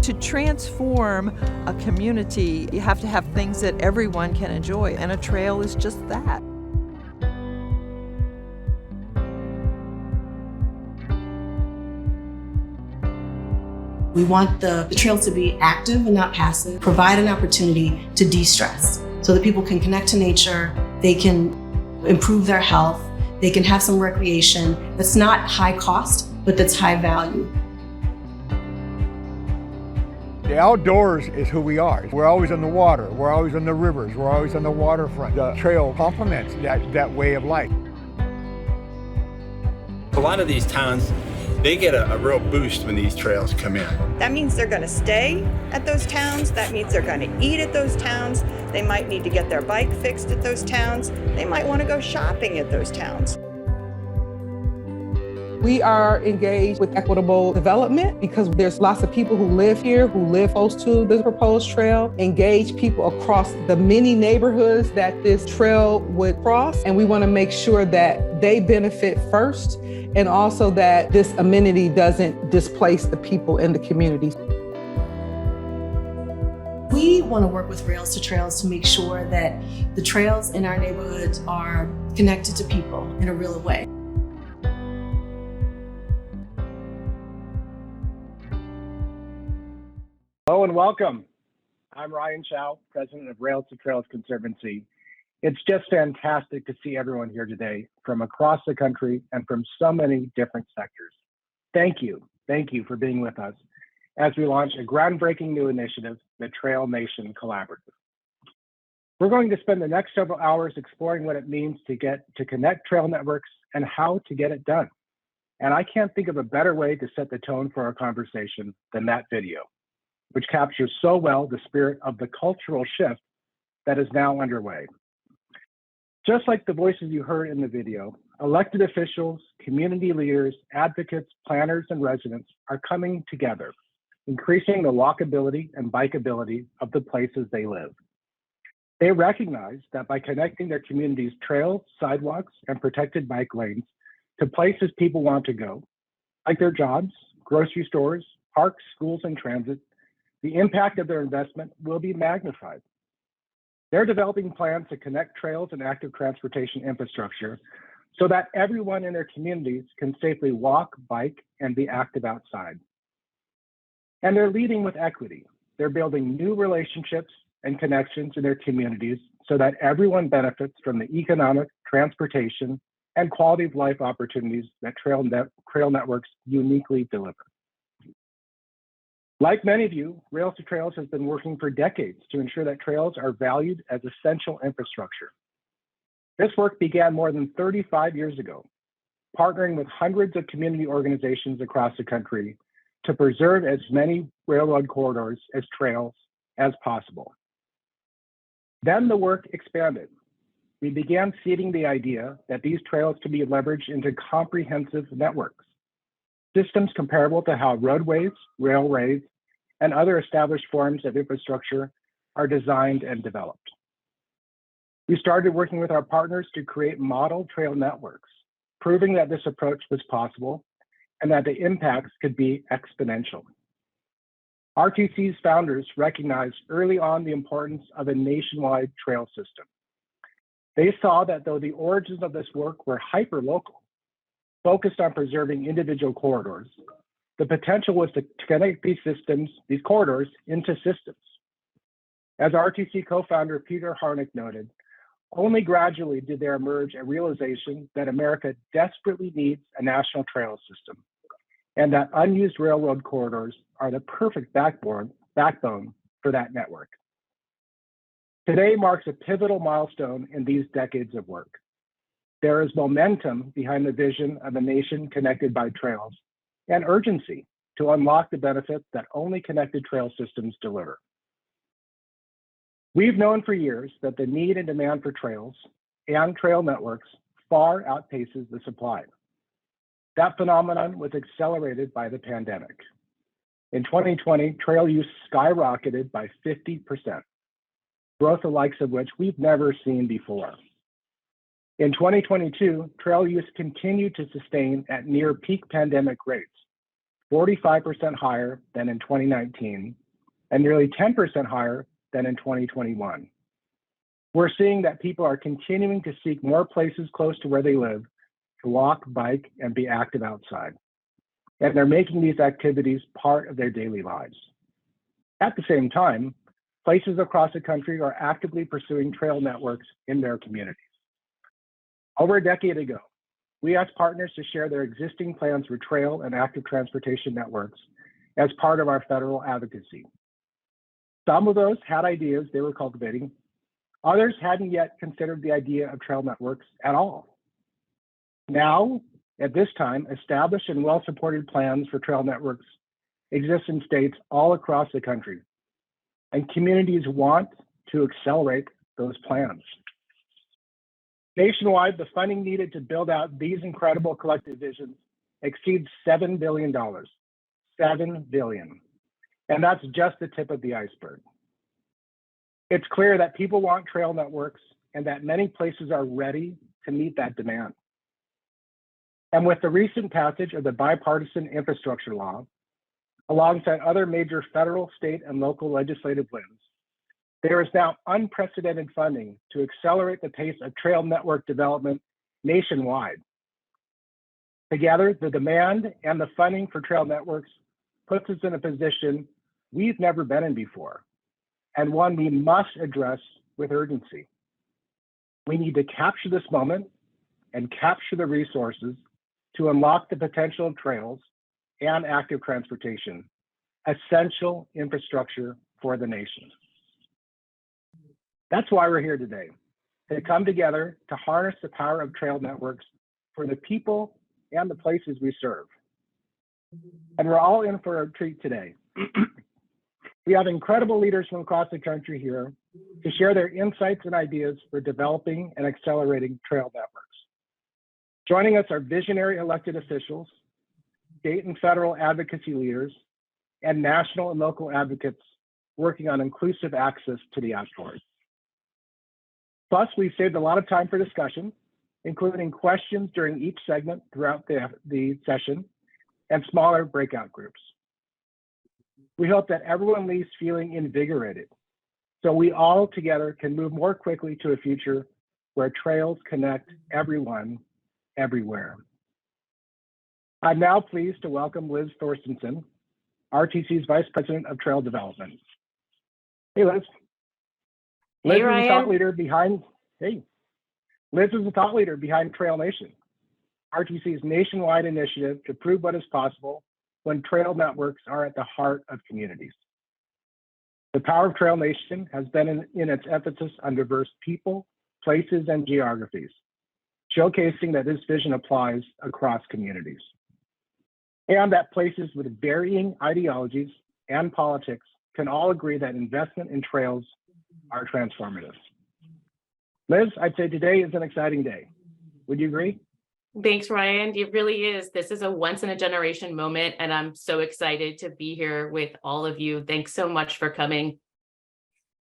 To transform a community, you have to have things that everyone can enjoy, and a trail is just that. We want the trails to be active and not passive, provide an opportunity to de-stress so that people can connect to nature, they can improve their health, they can have some recreation that's not high cost, but that's high value. The outdoors is who we are. We're always on the water, we're always on the rivers, we're always on the waterfront. The trail complements that way of life. A lot of these towns, they get a real boost when these trails come in. That means they're going to stay at those towns. That means they're going to eat at those towns. They might need to get their bike fixed at those towns. They might want to go shopping at those towns. We are engaged with equitable development because there's lots of people who live here, who live close to the proposed trail, engage people across the many neighborhoods that this trail would cross. And we want to make sure that they benefit first, and also that this amenity doesn't displace the people in the community. We want to work with Rails to Trails to make sure that the trails in our neighborhoods are connected to people in a real way. Hello and welcome. I'm Ryan Chow, president of Rails to Trails Conservancy. It's just fantastic to see everyone here today from across the country and from so many different sectors. Thank you for being with us as we launch a groundbreaking new initiative, the TrailNation Collaborative. We're going to spend the next several hours exploring what it means to connect trail networks and how to get it done. And I can't think of a better way to set the tone for our conversation than that video, which captures so well the spirit of the cultural shift that is now underway. Just like the voices you heard in the video, elected officials, community leaders, advocates, planners, and residents are coming together, increasing the walkability and bikeability of the places they live. They recognize that by connecting their community's trails, sidewalks, and protected bike lanes to places people want to go, like their jobs, grocery stores, parks, schools, and transit, the impact of their investment will be magnified. They're developing plans to connect trails and active transportation infrastructure so that everyone in their communities can safely walk, bike, and be active outside. And they're leading with equity. They're building new relationships and connections in their communities so that everyone benefits from the economic, transportation, and quality of life opportunities that trail networks uniquely deliver. Like many of you, Rails to Trails has been working for decades to ensure that trails are valued as essential infrastructure. This work began more than 35 years ago, partnering with hundreds of community organizations across the country to preserve as many railroad corridors as trails as possible. Then the work expanded. We began seeding the idea that these trails could be leveraged into comprehensive networks, systems comparable to how roadways, railways, and other established forms of infrastructure are designed and developed. We started working with our partners to create model trail networks, proving that this approach was possible and that the impacts could be exponential. RTC's founders recognized early on the importance of a nationwide trail system. They saw that though the origins of this work were hyper-local, focused on preserving individual corridors, the potential was to connect these corridors into systems. As RTC co-founder Peter Harnick noted, only gradually did there emerge a realization that America desperately needs a national trail system, and that unused railroad corridors are the perfect backbone for that network. Today marks a pivotal milestone in these decades of work. There is momentum behind the vision of a nation connected by trails and urgency to unlock the benefits that only connected trail systems deliver. We've known for years that the need and demand for trails and trail networks far outpaces the supply. That phenomenon was accelerated by the pandemic. In 2020, trail use skyrocketed by 50%, growth the likes of which we've never seen before. In 2022, trail use continued to sustain at near peak pandemic rates, 45% higher than in 2019, and nearly 10% higher than in 2021. We're seeing that people are continuing to seek more places close to where they live to walk, bike, and be active outside. And they're making these activities part of their daily lives. At the same time, places across the country are actively pursuing trail networks in their communities. Over a decade ago, we asked partners to share their existing plans for trail and active transportation networks as part of our federal advocacy. Some of those had ideas they were cultivating. Others hadn't yet considered the idea of trail networks at all. Now, at this time, established and well-supported plans for trail networks exist in states all across the country, and communities want to accelerate those plans. Nationwide, the funding needed to build out these incredible collective visions exceeds $7 billion. $7 billion. And that's just the tip of the iceberg. It's clear that people want trail networks and that many places are ready to meet that demand. And with the recent passage of the bipartisan infrastructure law, alongside other major federal, state, and local legislative wins, there is now unprecedented funding to accelerate the pace of trail network development nationwide. Together, the demand and the funding for trail networks puts us in a position we've never been in before, and one we must address with urgency. We need to capture this moment and capture the resources to unlock the potential of trails and active transportation, essential infrastructure for the nation. That's why we're here today, to come together to harness the power of trail networks for the people and the places we serve. And we're all in for a treat today. We have incredible leaders from across the country here to share their insights and ideas for developing and accelerating trail networks. Joining us are visionary elected officials, state and federal advocacy leaders, and national and local advocates working on inclusive access to the outdoors. Plus, we've saved a lot of time for discussion, including questions during each segment throughout the session and smaller breakout groups. We hope that everyone leaves feeling invigorated, so we all together can move more quickly to a future where trails connect everyone, everywhere. I'm now pleased to welcome Liz Thorstensen, RTC's Vice President of Trail Development. Hey, Liz. Liz is a thought leader behind, Liz is a thought leader behind TrailNation, RTC's nationwide initiative to prove what is possible when trail networks are at the heart of communities. The power of TrailNation has been in its emphasis on diverse people, places, and geographies, showcasing that this vision applies across communities, and that places with varying ideologies and politics can all agree that investment in trails are transformative. Liz, I'd say today is an exciting day. Would you agree? Thanks, Ryan. It really is. This is a once in a generation moment, and I'm so excited to be here with all of you. Thanks so much for coming.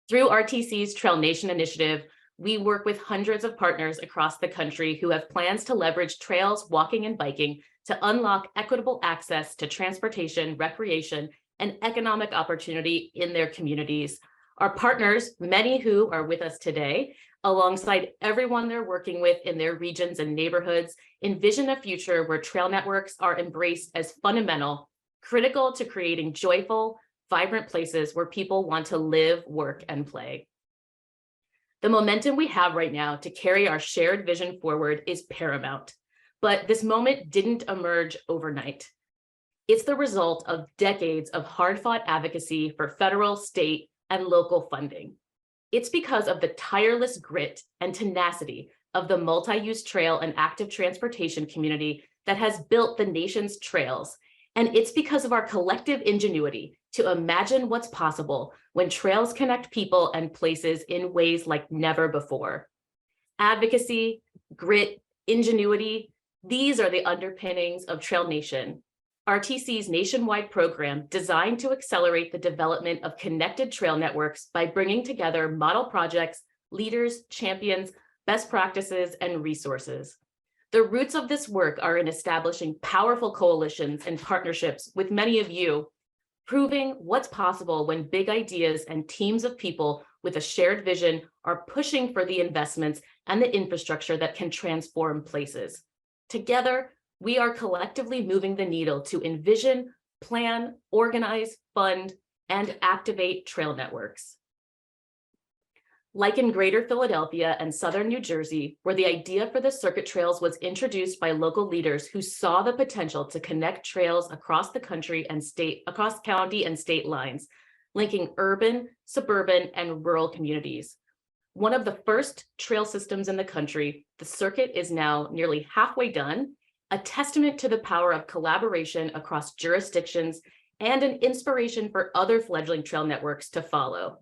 Through RTC's TrailNation initiative, we work with hundreds of partners across the country who have plans to leverage trails, walking, and biking to unlock equitable access to transportation, recreation, and economic opportunity in their communities. Our partners, many who are with us today, alongside everyone they're working with in their regions and neighborhoods, envision a future where trail networks are embraced as fundamental, critical to creating joyful, vibrant places where people want to live, work, and play. The momentum we have right now to carry our shared vision forward is paramount, but this moment didn't emerge overnight. It's the result of decades of hard-fought advocacy for federal, state, and local funding. It's because of the tireless grit and tenacity of the multi-use trail and active transportation community that has built the nation's trails. And it's because of our collective ingenuity to imagine what's possible when trails connect people and places in ways like never before. Advocacy, grit, ingenuity, these are the underpinnings of TrailNation, RTC's nationwide program designed to accelerate the development of connected trail networks by bringing together model projects, leaders, champions, best practices, and resources. The roots of this work are in establishing powerful coalitions and partnerships with many of you, proving what's possible when big ideas and teams of people with a shared vision are pushing for the investments and the infrastructure that can transform places. Together, we are collectively moving the needle to envision, plan, organize, fund, and activate trail networks. Like in Greater Philadelphia and Southern New Jersey, where the idea for the circuit trails was introduced by local leaders who saw the potential to connect trails across the country and state, across county and state lines, linking urban, suburban, and rural communities. One of the first trail systems in the country, the circuit is now nearly halfway done, a testament to the power of collaboration across jurisdictions and an inspiration for other fledgling trail networks to follow.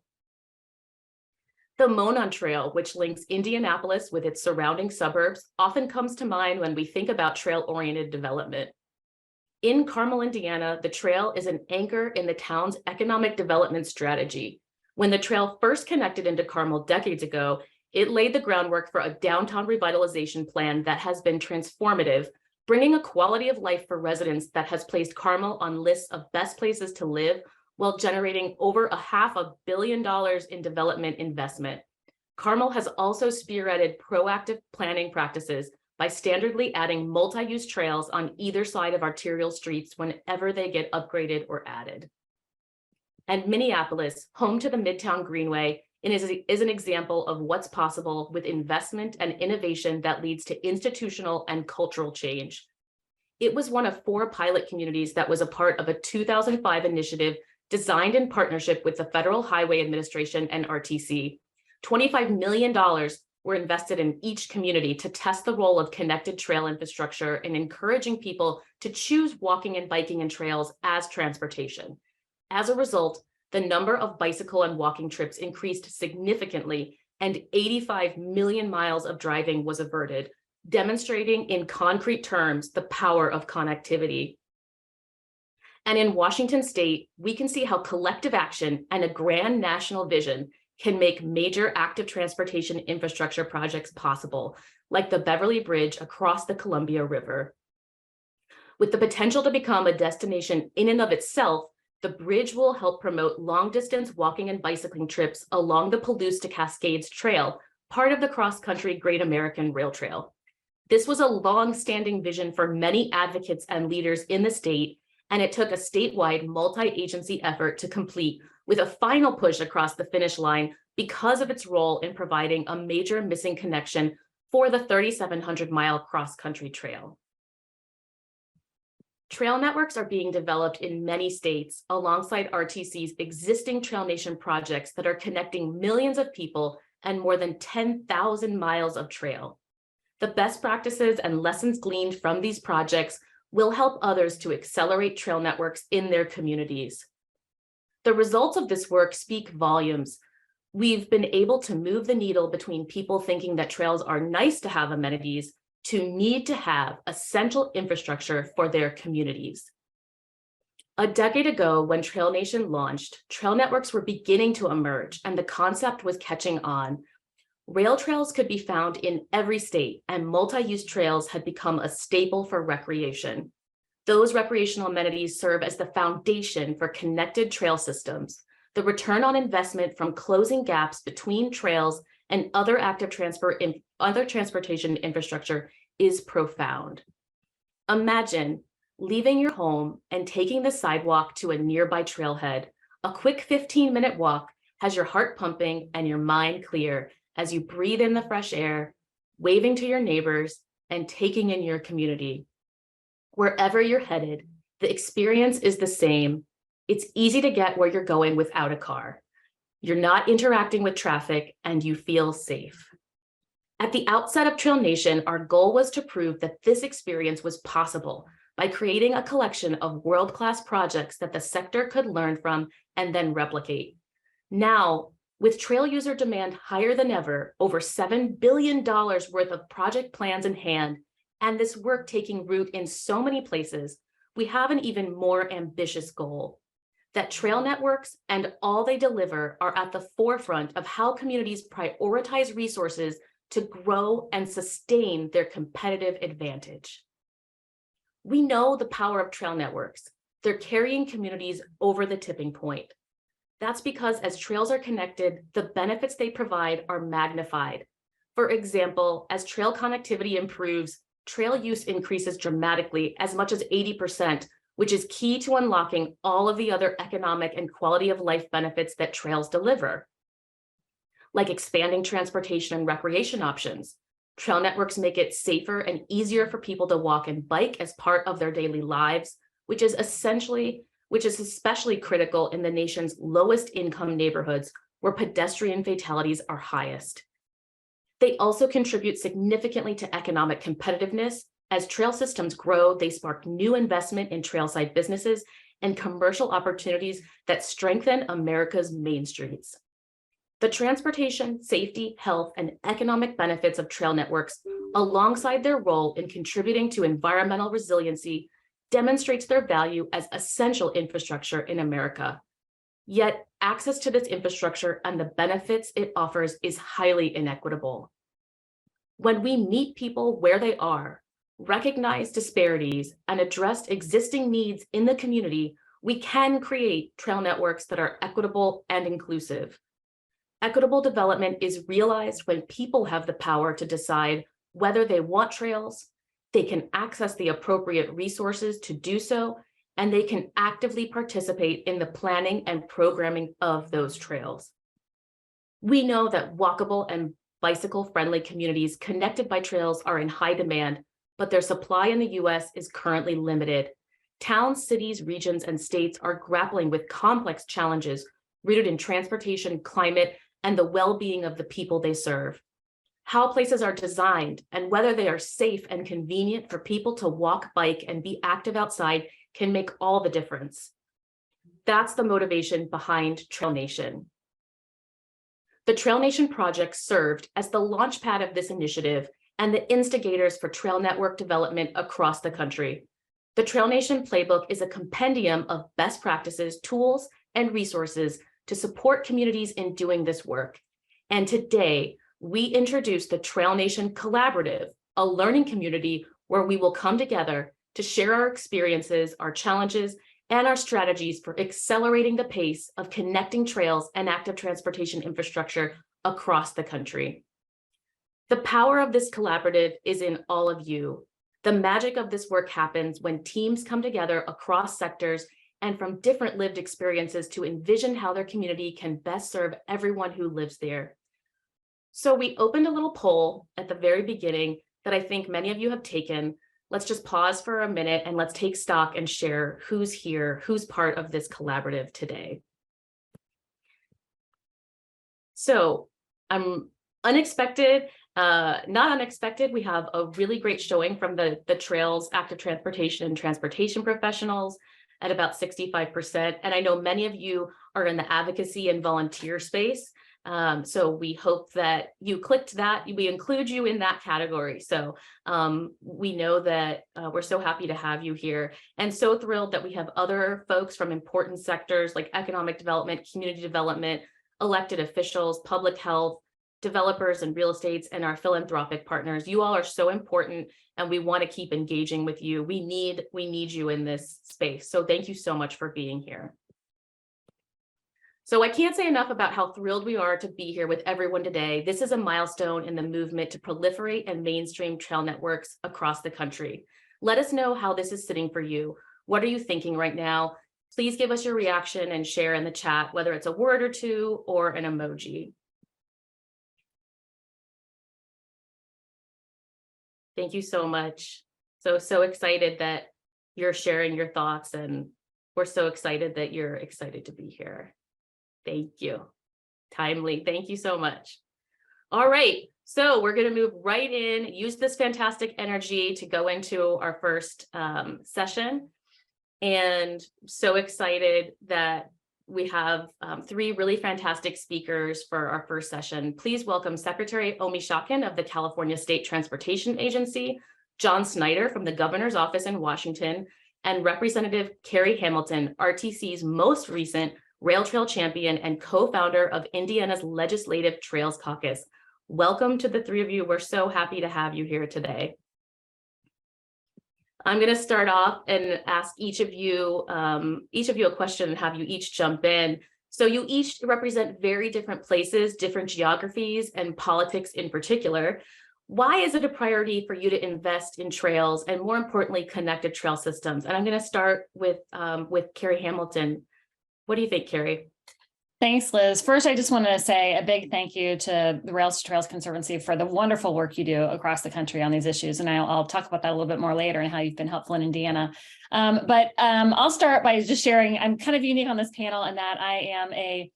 The Monon Trail, which links Indianapolis with its surrounding suburbs, often comes to mind when we think about trail-oriented development. In Carmel, Indiana, the trail is an anchor in the town's economic development strategy. When the trail first connected into Carmel decades ago, it laid the groundwork for a downtown revitalization plan that has been transformative, bringing a quality of life for residents that has placed Carmel on lists of best places to live while generating over $500 million in development investment. Carmel has also spearheaded proactive planning practices by standardly adding multi-use trails on either side of arterial streets whenever they get upgraded or added. And Minneapolis, home to the Midtown Greenway, is an example of what's possible with investment and innovation that leads to institutional and cultural change. It was one of 4 pilot communities that was a part of a 2005 initiative designed in partnership with the Federal Highway Administration and RTC. $25 million were invested in each community to test the role of connected trail infrastructure in encouraging people to choose walking and biking and trails as transportation. As a result, the number of bicycle and walking trips increased significantly, and 85 million miles of driving was averted, demonstrating in concrete terms the power of connectivity. And in Washington state, we can see how collective action and a grand national vision can make major active transportation infrastructure projects possible, like the Beverly Bridge across the Columbia River. With the potential to become a destination in and of itself, the bridge will help promote long-distance walking and bicycling trips along the Palouse to Cascades Trail, part of the cross-country Great American Rail Trail. This was a long-standing vision for many advocates and leaders in the state, and it took a statewide multi-agency effort to complete, with a final push across the finish line because of its role in providing a major missing connection for the 3,700-mile cross-country trail. Trail networks are being developed in many states alongside RTC's existing TrailNation projects that are connecting millions of people and more than 10,000 miles of trail. The best practices and lessons gleaned from these projects will help others to accelerate trail networks in their communities. The results of this work speak volumes. We've been able to move the needle between people thinking that trails are nice to have amenities to need to have essential infrastructure for their communities. A decade ago, when TrailNation launched, trail networks were beginning to emerge and the concept was catching on. Rail trails could be found in every state, and multi-use trails had become a staple for recreation. Those recreational amenities serve as the foundation for connected trail systems. The return on investment from closing gaps between trails and other active transportation infrastructure is profound. Imagine leaving your home and taking the sidewalk to a nearby trailhead. A quick 15-minute walk has your heart pumping and your mind clear as you breathe in the fresh air, waving to your neighbors, and taking in your community. Wherever you're headed, the experience is the same. It's easy to get where you're going without a car. You're not interacting with traffic, and you feel safe. At the outset of TrailNation, our goal was to prove that this experience was possible by creating a collection of world-class projects that the sector could learn from and then replicate. Now, with trail user demand higher than ever, over $7 billion worth of project plans in hand, and this work taking root in so many places, we have an even more ambitious goal: that trail networks and all they deliver are at the forefront of how communities prioritize resources to grow and sustain their competitive advantage. We know the power of trail networks. They're carrying communities over the tipping point. That's because as trails are connected, the benefits they provide are magnified. For example, as trail connectivity improves, trail use increases dramatically, as much as 80%, which is key to unlocking all of the other economic and quality of life benefits that trails deliver, like expanding transportation and recreation options. Trail networks make it safer and easier for people to walk and bike as part of their daily lives, which is especially critical in the nation's lowest income neighborhoods where pedestrian fatalities are highest. They also contribute significantly to economic competitiveness. As trail systems grow, they spark new investment in trailside businesses and commercial opportunities that strengthen America's main streets. The transportation, safety, health, and economic benefits of trail networks, alongside their role in contributing to environmental resiliency, demonstrates their value as essential infrastructure in America. Yet, access to this infrastructure and the benefits it offers is highly inequitable. When we meet people where they are, recognize disparities, and address existing needs in the community, we can create trail networks that are equitable and inclusive. Equitable development is realized when people have the power to decide whether they want trails, they can access the appropriate resources to do so, and they can actively participate in the planning and programming of those trails. We know that walkable and bicycle-friendly communities connected by trails are in high demand, but their supply in the US is currently limited. Towns, cities, regions, and states are grappling with complex challenges rooted in transportation, climate, and the well-being of the people they serve. How places are designed and whether they are safe and convenient for people to walk, bike, and be active outside can make all the difference. That's the motivation behind TrailNation. The TrailNation project served as the launchpad of this initiative and the instigators for trail network development across the country. The TrailNation playbook is a compendium of best practices, tools, and resources to support communities in doing this work. And today, we introduce the TrailNation Collaborative, a learning community where we will come together to share our experiences, our challenges, and our strategies for accelerating the pace of connecting trails and active transportation infrastructure across the country. The power of this collaborative is in all of you. The magic of this work happens when teams come together across sectors and from different lived experiences to envision how their community can best serve everyone who lives there. So we opened a little poll at the very beginning that I think many of you have taken. Let's just pause for a minute and let's take stock and share who's here, who's part of this collaborative today. So I'm not unexpected. We have a really great showing from the trails, active transportation, and transportation professionals at about 65%. And I know many of you are in the advocacy and volunteer space. So we hope that you clicked that, we include you in that category. So we know that we're so happy to have you here and so thrilled that we have other folks from important sectors like economic development, community development, elected officials, public health, developers and real estates, and our philanthropic partners. You all are so important and we want to keep engaging with you. We need you in this space. So thank you so much for being here. So I can't say enough about how thrilled we are to be here with everyone today. This is a milestone in the movement to proliferate and mainstream trail networks across the country. Let us know how this is sitting for you. What are you thinking right now? Please give us your reaction and share in the chat, whether it's a word or two or an emoji. Thank you so much. So excited that you're sharing your thoughts, and we're so excited that you're excited to be here. Thank you. Timely. Thank you so much. All right. So we're going to move right in, use this fantastic energy to go into our first session. And so excited that we have three really fantastic speakers for our first session. Please welcome Secretary Omishakin of the California State Transportation Agency, John Snyder from the Governor's Office in Washington, and Representative Carey Hamilton, RTC's most recent rail trail champion and co-founder of Indiana's Legislative Trails Caucus. welcome to the three of you. We're so happy to have you here today. I'm going to start off and ask each of you a question and have you each jump in. So you each represent very different places, different geographies, and politics in particular. Why is it a priority for you to invest in trails and, more importantly, connected trail systems? And I'm going to start with Carey Hamilton. What do you think, Carey? Thanks, Liz. First, I just want to say a big thank you to the Rails to Trails Conservancy for the wonderful work you do across the country on these issues. And I'll talk about that a little bit more later and how you've been helpful in Indiana. I'll start by just sharing, I'm kind of unique on this panel in that I am a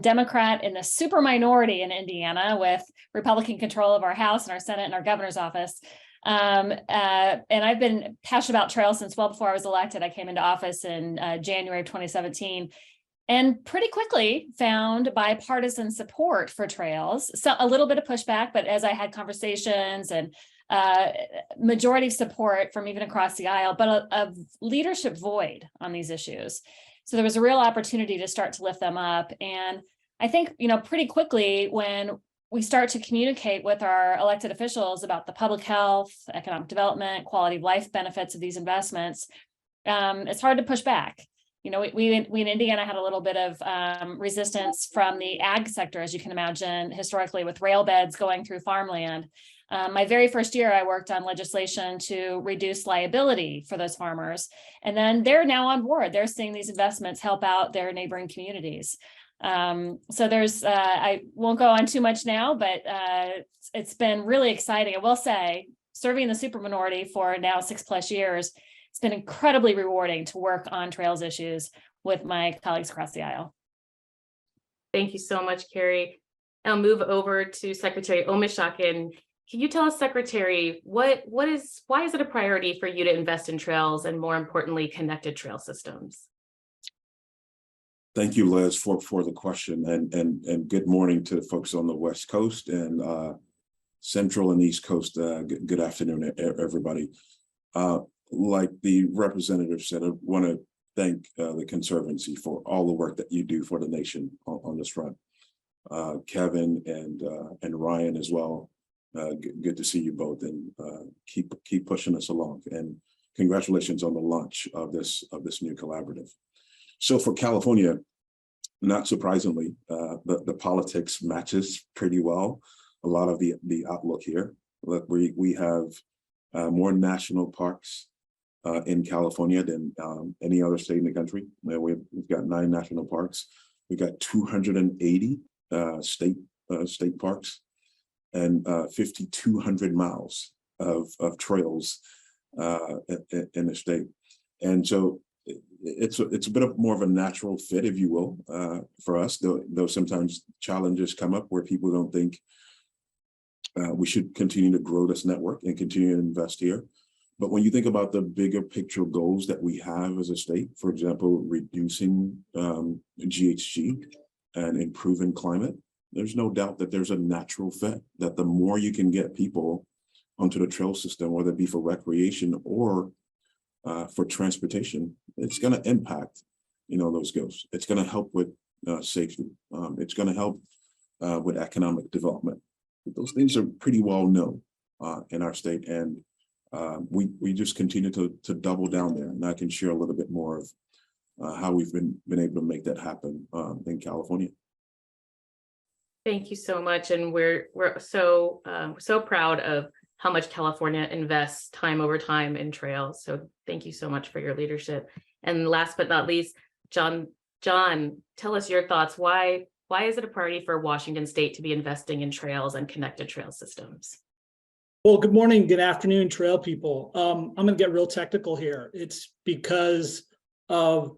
Democrat in the super minority in Indiana with Republican control of our House and our Senate and our governor's office. And I've been passionate about trails since well before I was elected. I came into office in January of 2017. And pretty quickly found bipartisan support for trails. So a little bit of pushback, but as I had conversations and majority support from even across the aisle, but a leadership void on these issues. So there was a real opportunity to start to lift them up. And I think, pretty quickly when we start to communicate with our elected officials about the public health, economic development, quality of life benefits of these investments, it's hard to push back. We in Indiana had a little bit of resistance from the ag sector, as you can imagine, historically with rail beds going through farmland. My very first year, I worked on legislation to reduce liability for those farmers. And then they're now on board. They're seeing these investments help out their neighboring communities. So there's, I won't go on too much now, but it's been really exciting. I will say, serving the super minority for now 6+ years, it's been incredibly rewarding to work on trails issues with my colleagues across the aisle. Thank you so much, Carey. I'll move over to Secretary Omishakin. Can you tell us, Secretary, why is it a priority for you to invest in trails and, more importantly, connected trail systems? Thank you, Liz, for the question, and good morning to the folks on the West Coast and Central and East Coast. Good afternoon, everybody. Like the representative said, I want to thank the Conservancy for all the work that you do for the nation on this front. Kevin and Ryan as well. Good to see you both, and keep pushing us along. And congratulations on the launch of this new collaborative. So for California, not surprisingly, the politics matches pretty well a lot of the outlook here. Look, we have more national parks in California than any other state in the country. We've got 9 national parks. We got 280 state parks and 5,200 miles of trails in the state. And so it's a bit of more of a natural fit, if you will, for us, though sometimes challenges come up where people don't think we should continue to grow this network and continue to invest here. But when you think about the bigger picture goals that we have as a state, for example, reducing GHG and improving climate, there's no doubt that there's a natural fit that the more you can get people onto the trail system, whether it be for recreation or for transportation, it's going to impact, those goals. It's going to help with safety. It's going to help with economic development. Those things are pretty well known in our state, and we just continue to double down there. And I can share a little bit more of how we've been able to make that happen in California. Thank you so much, and we're so proud of how much California invests time over time in trails. So thank you so much for your leadership. And last but not least, John, tell us your thoughts. Why is it a priority for Washington State to be investing in trails and connected trail systems? Well, good morning, good afternoon, trail people. I'm going to get real technical here. It's because of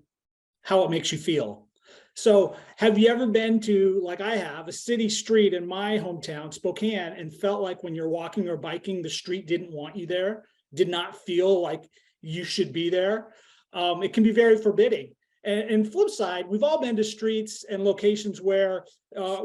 how it makes you feel. So have you ever been to, like I have, a city street in my hometown, Spokane, and felt like when you're walking or biking, the street didn't want you there, did not feel like you should be there? It can be very forbidding. And flip side, we've all been to streets and locations where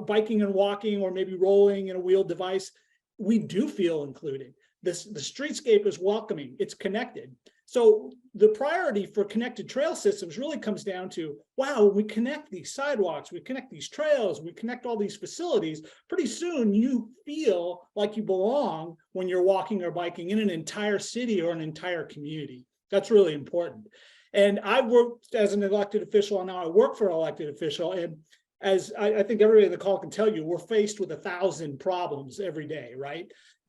biking and walking, or maybe rolling in a wheeled device, we do feel included. The streetscape is welcoming, it's connected. So the priority for connected trail systems really comes down to, wow, when we connect these sidewalks, we connect these trails, we connect all these facilities, pretty soon you feel like you belong when you're walking or biking in an entire city or an entire community. That's really important. And I've worked as an elected official, and now I work for an elected official. And as I think everybody in the call can tell you, we're faced with 1,000 problems every day, right?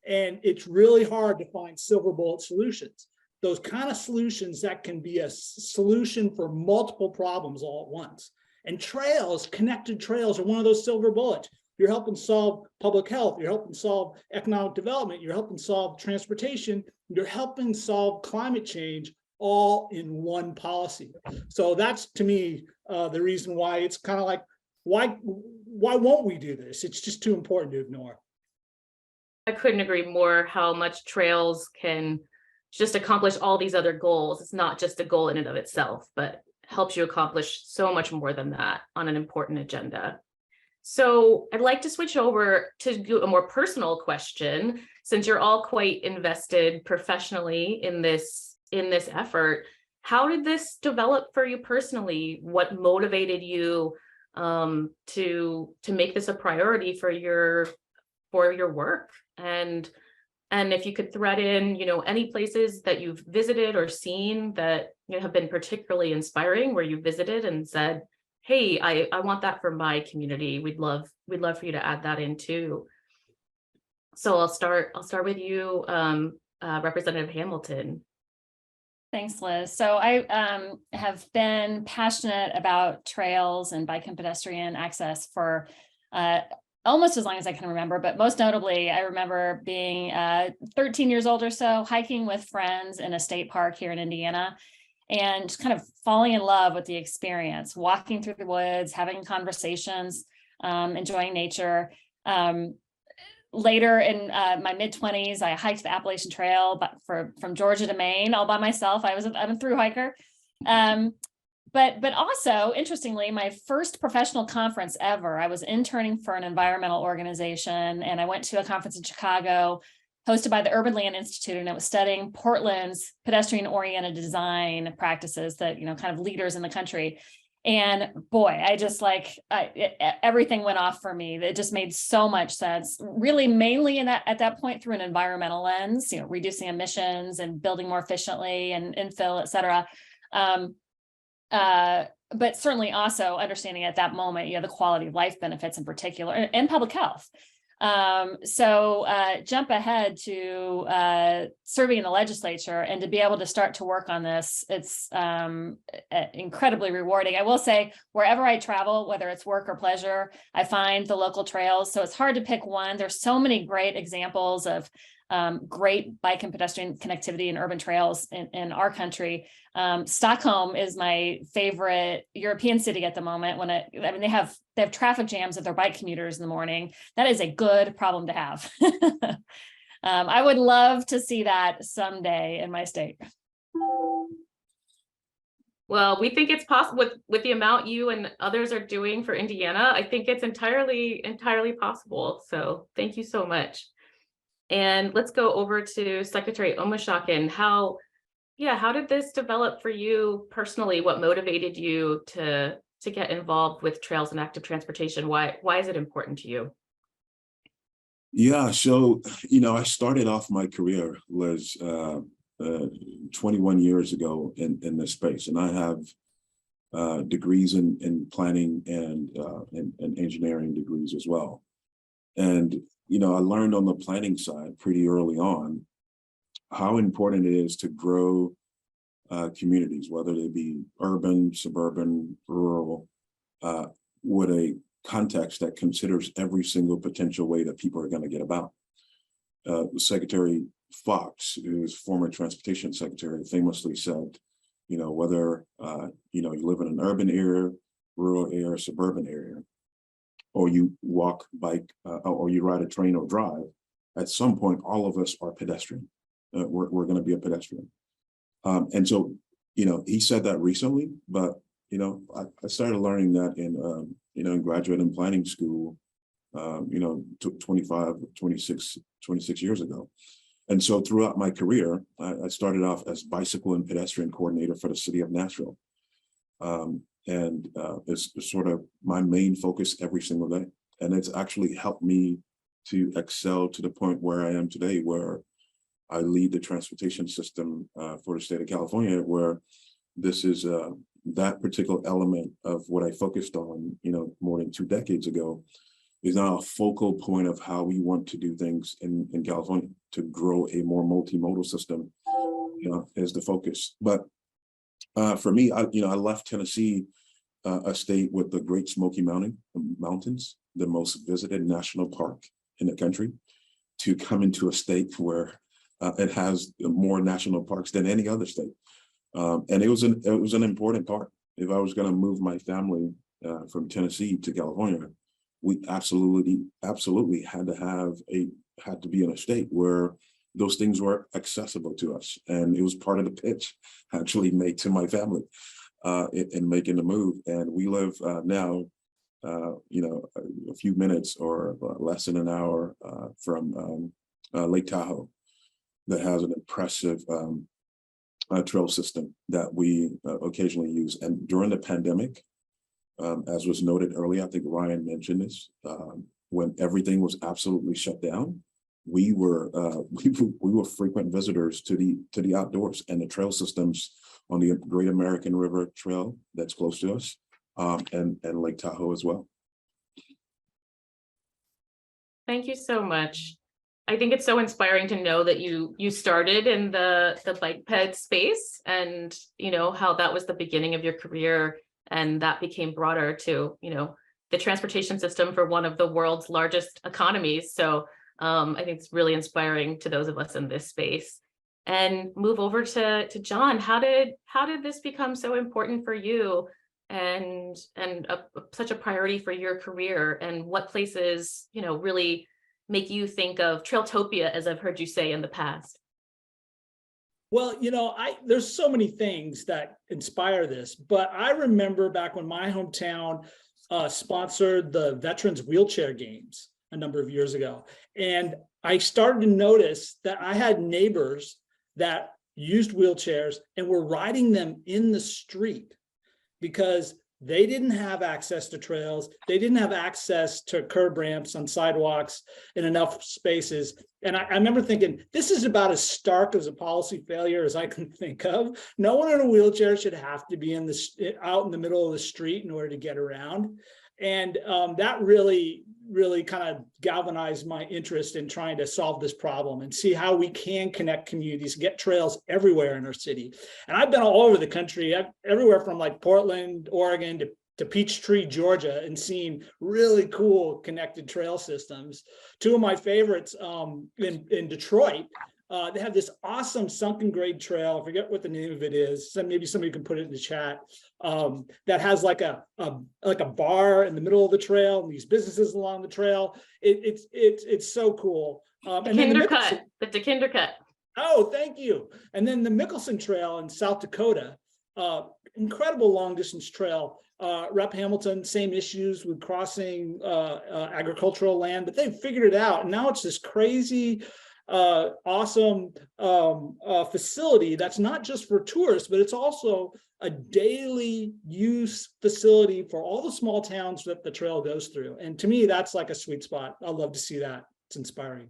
And it's really hard to find silver bullet solutions. Those kind of solutions that can be a solution for multiple problems all at once. And trails, connected trails, are one of those silver bullets. You're helping solve public health, you're helping solve economic development, you're helping solve transportation, you're helping solve climate change, all in one policy. So that's, to me, the reason why it's kind of like, why won't we do this? It's just too important to ignore. I couldn't agree more how much trails can just accomplish all these other goals. It's not just a goal in and of itself, but helps you accomplish so much more than that on an important agenda. So I'd like to switch over to a more personal question, since you're all quite invested professionally in this effort. How did this develop for you personally? What motivated you to make this a priority for your work? And if you could thread in, any places that you've visited or seen that have been particularly inspiring, where you visited and said, hey, I want that for my community. We'd love for you to add that in too. So I'll start with you, Representative Hamilton. Thanks, Liz. So I have been passionate about trails and bike and pedestrian access for almost as long as I can remember, but most notably, I remember being 13 years old or so, hiking with friends in a state park here in Indiana, and just kind of falling in love with the experience, walking through the woods, having conversations, enjoying nature. Later in my mid-20s, I hiked the Appalachian Trail from Georgia to Maine all by myself. I'm a through hiker. But also, interestingly, my first professional conference ever, I was interning for an environmental organization, and I went to a conference in Chicago hosted by the Urban Land Institute, and it was studying Portland's pedestrian-oriented design practices that, kind of leaders in the country. And boy, I just everything went off for me. It just made so much sense, really mainly at that point through an environmental lens, reducing emissions and building more efficiently and infill, et cetera. But certainly also understanding at that moment, the quality of life benefits in particular, and public health. So jump ahead to serving in the legislature, and to be able to start to work on this, it's incredibly rewarding. I will say, wherever I travel, whether it's work or pleasure, I find the local trails. So it's hard to pick one. There's so many great examples of great bike and pedestrian connectivity and urban trails in our country. Stockholm is my favorite European city at the moment. They have traffic jams of their bike commuters in the morning. That is a good problem to have. I would love to see that someday in my state. Well, we think it's possible with the amount you and others are doing for Indiana. I think it's entirely possible. So thank you so much. And let's go over to Secretary Omishakin. How did this develop for you personally? What motivated you to get involved with trails and active transportation? Why is it important to you? Yeah, so, I started off my career, Liz, 21 years ago in this space, and I have degrees in planning and engineering degrees as well. And I learned on the planning side pretty early on how important it is to grow communities, whether they be urban, suburban, rural, with a context that considers every single potential way that people are going to get about. Secretary Fox, who's former transportation secretary, famously said, whether you live in an urban area, rural area, suburban area, or you walk, bike, or you ride a train or drive, at some point, all of us are pedestrian. We're going to be a pedestrian. And so, he said that recently, but, I started learning that in graduate and planning school, 26 years ago. And so throughout my career, I started off as bicycle and pedestrian coordinator for the city of Nashville. It's sort of my main focus every single day. And it's actually helped me to excel to the point where I am today, where I lead the transportation system for the state of California, where this is that particular element of what I focused on, more than 2 decades ago, is now a focal point of how we want to do things in California to grow a more multimodal system, is the focus. But for me, I left Tennessee, a state with the Great Smoky Mountains, the most visited national park in the country, to come into a state where it has more national parks than any other state. And it was an important part. If I was going to move my family from Tennessee to California, we absolutely had to be in a state where those things were accessible to us. And it was part of the pitch actually made to my family in making the move. And we live now, a few minutes or less than an hour from Lake Tahoe, that has an impressive trail system that we occasionally use. And during the pandemic, as was noted earlier, I think Ryan mentioned this, when everything was absolutely shut down, we were frequent visitors to the outdoors and the trail systems on the Great American River Trail that's close to us, and Lake Tahoe as well. Thank you so much. I think it's so inspiring to know that you started in the bike ped space, and how that was the beginning of your career, and that became broader to the transportation system for one of the world's largest economies. So I think it's really inspiring to those of us in this space. And move over to John. How did this become so important for you, and such a priority for your career, and what places really make you think of Trailtopia, as I've heard you say in the past? Well, there's so many things that inspire this, but I remember back when my hometown sponsored the Veterans Wheelchair Games a number of years ago. And I started to notice that I had neighbors that used wheelchairs and were riding them in the street because they didn't have access to trails. They didn't have access to curb ramps on sidewalks in enough spaces. And I remember thinking, this is about as stark as a policy failure as I can think of. No one in a wheelchair should have to be out in the middle of the street in order to get around. And that really kind of galvanized my interest in trying to solve this problem and see how we can connect communities, get trails everywhere in our city. And I've been all over the country, everywhere from like Portland, Oregon to Peachtree, Georgia, and seen really cool connected trail systems. 2 of my favorites in Detroit, they have this awesome sunken grade trail. I forget what the name of it is. So maybe somebody can put it in the chat. That has like a bar in the middle of the trail and these businesses along the trail. It's so cool. The Kindercut. Oh, thank you. And then the Mickelson Trail in South Dakota, incredible long distance trail. Rep Hamilton, same issues with crossing agricultural land, but they figured it out. And now it's this crazy awesome facility that's not just for tourists, but it's also a daily use facility for all the small towns that the trail goes through. And to me, that's like a sweet spot. I love to see that. It's inspiring.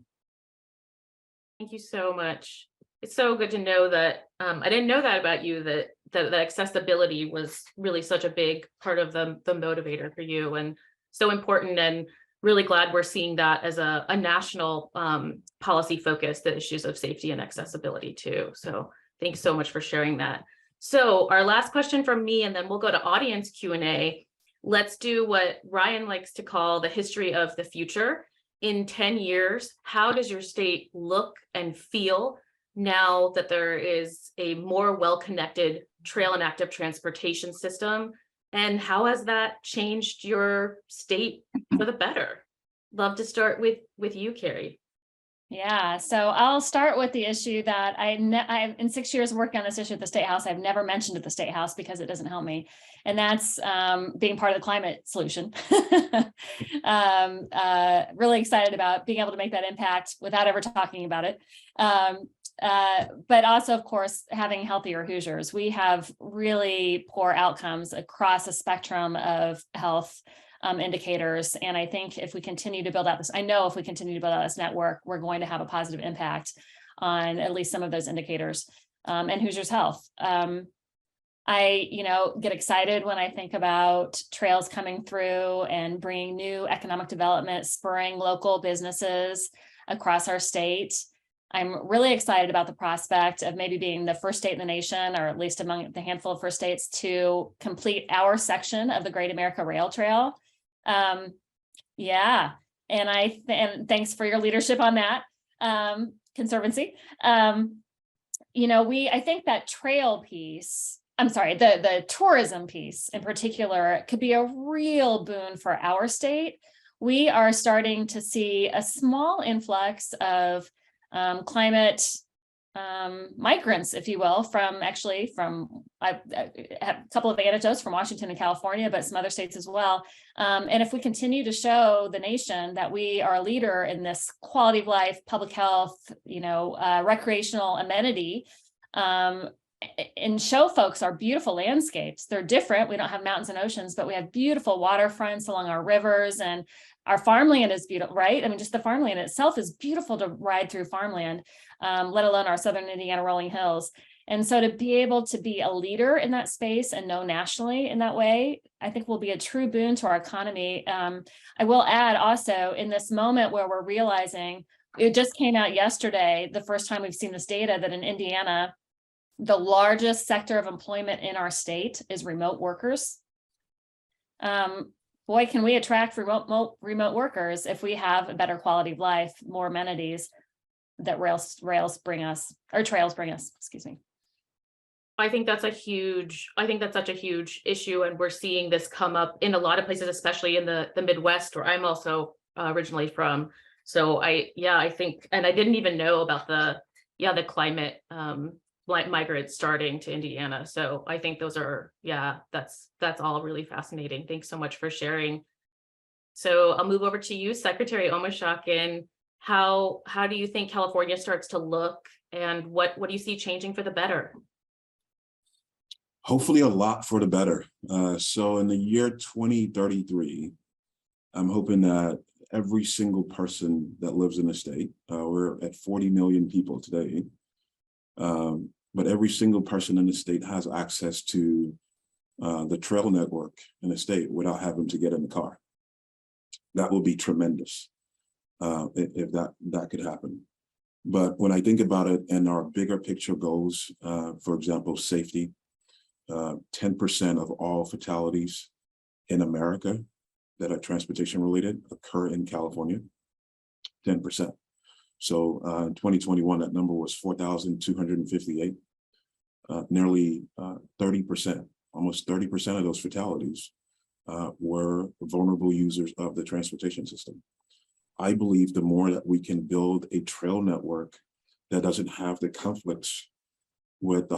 Thank you so much. It's so good to know that. I didn't know that about you, that accessibility was really such a big part of the motivator for you, and so important, and really glad we're seeing that as a national policy focus, the issues of safety and accessibility too. So thanks so much for sharing that. So our last question from me, and then we'll go to audience Q&A. Let's do what Ryan likes to call the history of the future. In 10 years, how does your state look and feel now that there is a more well-connected trail and active transportation system? And how has that changed your state for the better? Love to start with you, Carey. Yeah, so I'll start with the issue that I've in 6 years working on this issue at the State House, I've never mentioned at the State House because it doesn't help me, and that's being part of the climate solution. Really excited about being able to make that impact without ever talking about it. But also, of course, having healthier Hoosiers. We have really poor outcomes across a spectrum of health indicators. And I think if we continue to build out this, I know if we continue to build out this network, we're going to have a positive impact on at least some of those indicators and Hoosiers' health. I, get excited when I think about trails coming through and bringing new economic development, spurring local businesses across our state. I'm really excited about the prospect of maybe being the first state in the nation, or at least among the handful of first states, to complete our section of the Great America Rail Trail. Yeah, and thanks for your leadership on that, Conservancy. I think that trail piece, the tourism piece in particular could be a real boon for our state. We are starting to see a small influx of climate migrants, if you will, from I have a couple of anecdotes from Washington and California, but some other states as well. And if we continue to show the nation that we are a leader in this quality of life, public health, recreational amenity, and show folks our beautiful landscapes. They're different. We don't have mountains and oceans, but we have beautiful waterfronts along our rivers, and our farmland is beautiful, right? I mean, just the farmland itself is beautiful to ride through farmland, let alone our Southern Indiana rolling hills. And so to be able to be a leader in that space and know nationally in that way, I think will be a true boon to our economy. I will add also, in this moment where we're realizing, it just came out yesterday, the first time we've seen this data, that in Indiana, the largest sector of employment in our state is remote workers. Boy, can we attract remote workers if we have a better quality of life, more amenities that trails bring us, excuse me. I think that's such a huge issue. And we're seeing this come up in a lot of places, especially in the Midwest, where I'm also originally from. So I think, and I didn't even know about the climate migrants starting to Indiana. So I think those are, that's all really fascinating. Thanks so much for sharing. So I'll move over to you, Secretary Omishakin. How do you think California starts to look, and what do you see changing for the better? Hopefully a lot for the better. So in the year 2033, I'm hoping that every single person that lives in the state, we're at 40 million people today, but every single person in the state has access to the trail network in the state without having to get in the car. That will be tremendous if that could happen. But when I think about it and our bigger picture goals, for example, safety, 10% of all fatalities in America that are transportation related occur in California, 10%. So in 2021, that number was 4,258, nearly 30%, almost 30% of those fatalities were vulnerable users of the transportation system. I believe the more that we can build a trail network that doesn't have the conflicts with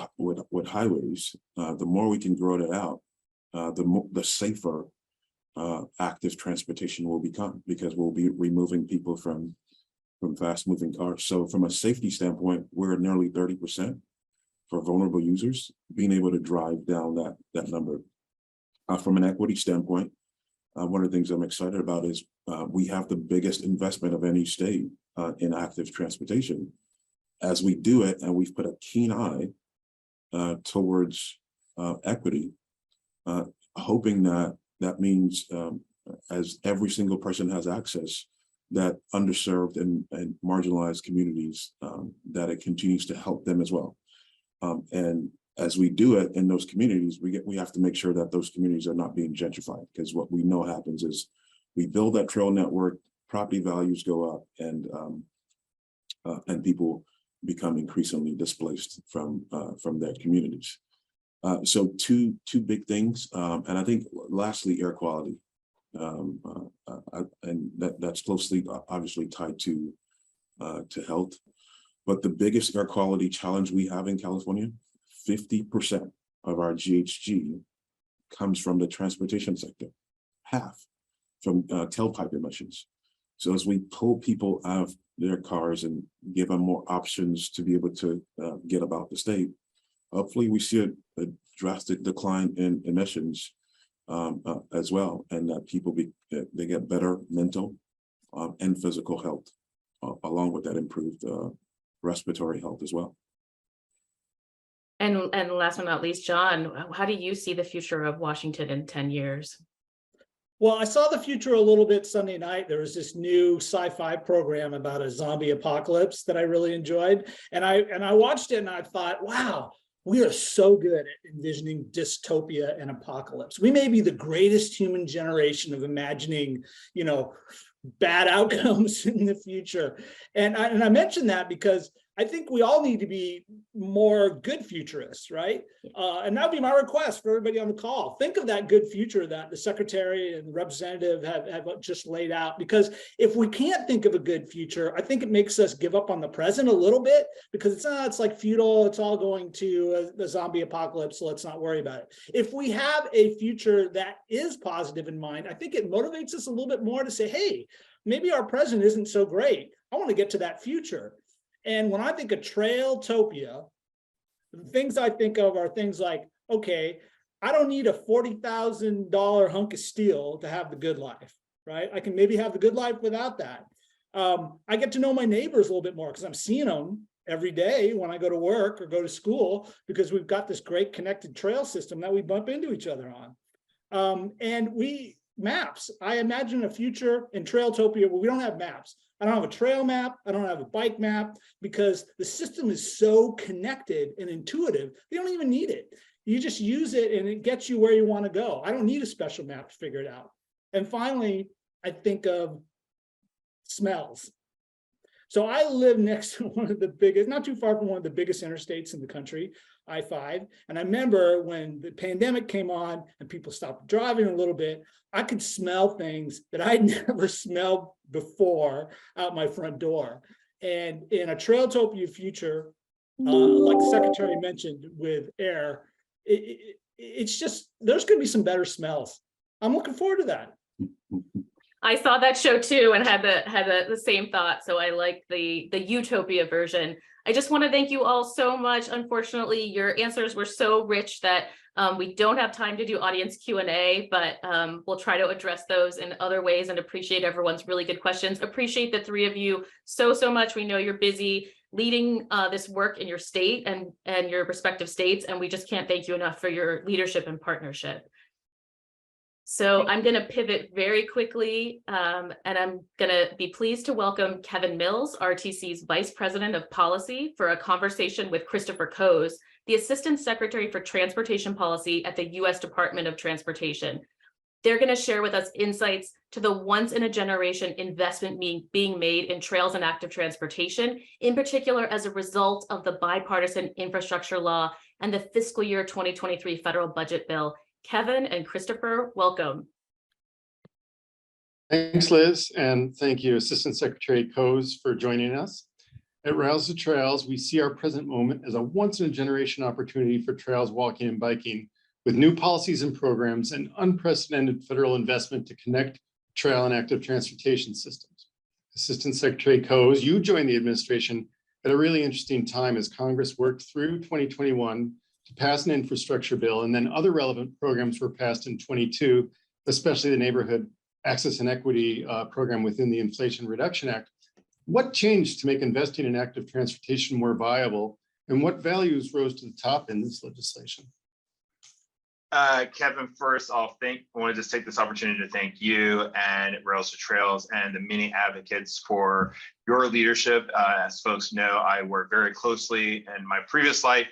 highways, the more we can grow that out, the safer active transportation will become, because we'll be removing people from fast-moving cars. So from a safety standpoint, we're at nearly 30% for vulnerable users, being able to drive down that number. From an equity standpoint, one of the things I'm excited about is we have the biggest investment of any state in active transportation. As we do it, and we've put a keen eye towards equity, hoping that means as every single person has access, that underserved and marginalized communities, that it continues to help them as well. And as we do it in those communities, we have to make sure that those communities are not being gentrified, because what we know happens is we build that trail network, property values go up, and people become increasingly displaced from their communities. So two big things, and I think lastly, air quality, and that's closely obviously tied to to health. But the biggest air quality challenge we have in California, 50% of our GHG comes from the transportation sector, half from tailpipe emissions. So as we pull people out of their cars and give them more options to be able to get about the state, hopefully we see a drastic decline in emissions as well, and that people they get better mental and physical health, along with that improved respiratory health as well. And last but not least, John, how do you see the future of Washington in 10 years? Well, I saw the future a little bit Sunday night. There was this new sci-fi program about a zombie apocalypse that I really enjoyed. And I watched it and I thought, wow, we are so good at envisioning dystopia and apocalypse. We may be the greatest human generation of imagining, bad outcomes in the future. And I mentioned that because I think we all need to be more good futurists, right? And that would be my request for everybody on the call. Think of that good future that the secretary and the representative have just laid out. Because if we can't think of a good future, I think it makes us give up on the present a little bit, because it's like feudal, it's all going to the zombie apocalypse, so let's not worry about it. If we have a future that is positive in mind, I think it motivates us a little bit more to say, hey, maybe our present isn't so great. I want to get to that future. And when I think of Trailtopia, the things I think of are things like, okay, I don't need a $40,000 hunk of steel to have the good life, right? I can maybe have the good life without that. I get to know my neighbors a little bit more because I'm seeing them every day when I go to work or go to school, because we've got this great connected trail system that we bump into each other on. And maps. I imagine a future in Trailtopia where we don't have maps. I don't have a trail map. I don't have a bike map, because the system is so connected and intuitive. You don't even need it. You just use it and it gets you where you want to go. I don't need a special map to figure it out. And finally, I think of smells. So I live next to one of the biggest, not too far from one of the biggest interstates in the country, I-5. And I remember when the pandemic came on and people stopped driving a little bit, I could smell things that I'd never smelled before out my front door. And in a Trailtopia future, like the secretary mentioned with air, it's just, there's going to be some better smells. I'm looking forward to that. I saw that show too and had the same thought. So I like the utopia version. I just want to thank you all so much. Unfortunately, your answers were so rich that we don't have time to do audience Q&A, but we'll try to address those in other ways, and appreciate everyone's really good questions. Appreciate the three of you so much. We know you're busy leading this work in your state and your respective states, and we just can't thank you enough for your leadership and partnership. So I'm going to pivot very quickly, and I'm going to be pleased to welcome Kevin Mills, RTC's Vice President of Policy, for a conversation with Christopher Coes, the Assistant Secretary for Transportation Policy at the U.S. Department of Transportation. They're going to share with us insights to the once-in-a-generation investment being made in trails and active transportation, in particular as a result of the bipartisan infrastructure law and the fiscal year 2023 federal budget bill. Kevin and Christopher, welcome. Thanks, Liz, and thank you, Assistant Secretary Coes, for joining us. At Rails to Trails, we see our present moment as a once-in-a-generation opportunity for trails, walking, and biking, with new policies and programs and unprecedented federal investment to connect trail and active transportation systems. Assistant Secretary Coes, you joined the administration at a really interesting time as Congress worked through 2021 to pass an infrastructure bill, and then other relevant programs were passed in 22, especially the Neighborhood Access and Equity program within the Inflation Reduction Act. What changed to make investing in active transportation more viable, and what values rose to the top in this legislation? Kevin, first off, I want to just take this opportunity to thank you and Rails to Trails and the many advocates for your leadership. As folks know, I work very closely in my previous life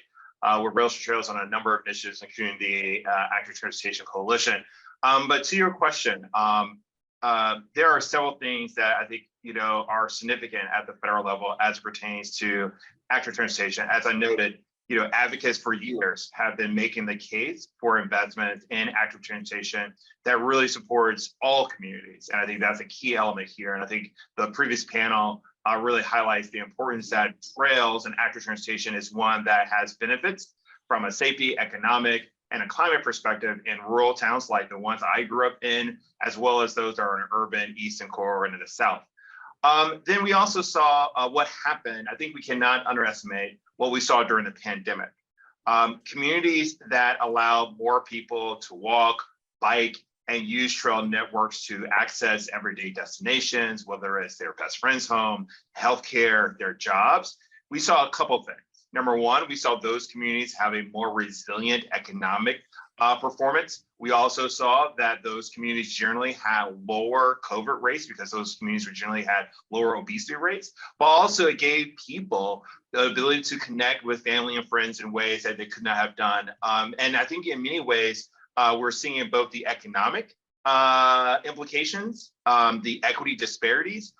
with Rails to Trails on a number of initiatives, including the Active Transportation Coalition. But to your question, there are several things that I think are significant at the federal level as it pertains to active transportation. As I noted, advocates for years have been making the case for investment in active transportation that really supports all communities. And I think that's a key element here. And I think the previous panel really highlights the importance that trails and active transportation is one that has benefits from a safety, economic, and a climate perspective in rural towns like the ones I grew up in, as well as those that are in urban eastern core and in the south. Then we also saw what happened. I think we cannot underestimate what we saw during the pandemic. Communities that allow more people to walk, bike, and use trail networks to access everyday destinations, whether it's their best friend's home, healthcare, their jobs. We saw a couple things. Number one, we saw those communities have a more resilient economic performance. We also saw that those communities generally had lower COVID rates because those communities generally had lower obesity rates, but also it gave people the ability to connect with family and friends in ways that they could not have done. And I think in many ways, we're seeing both the economic implications, the equity disparities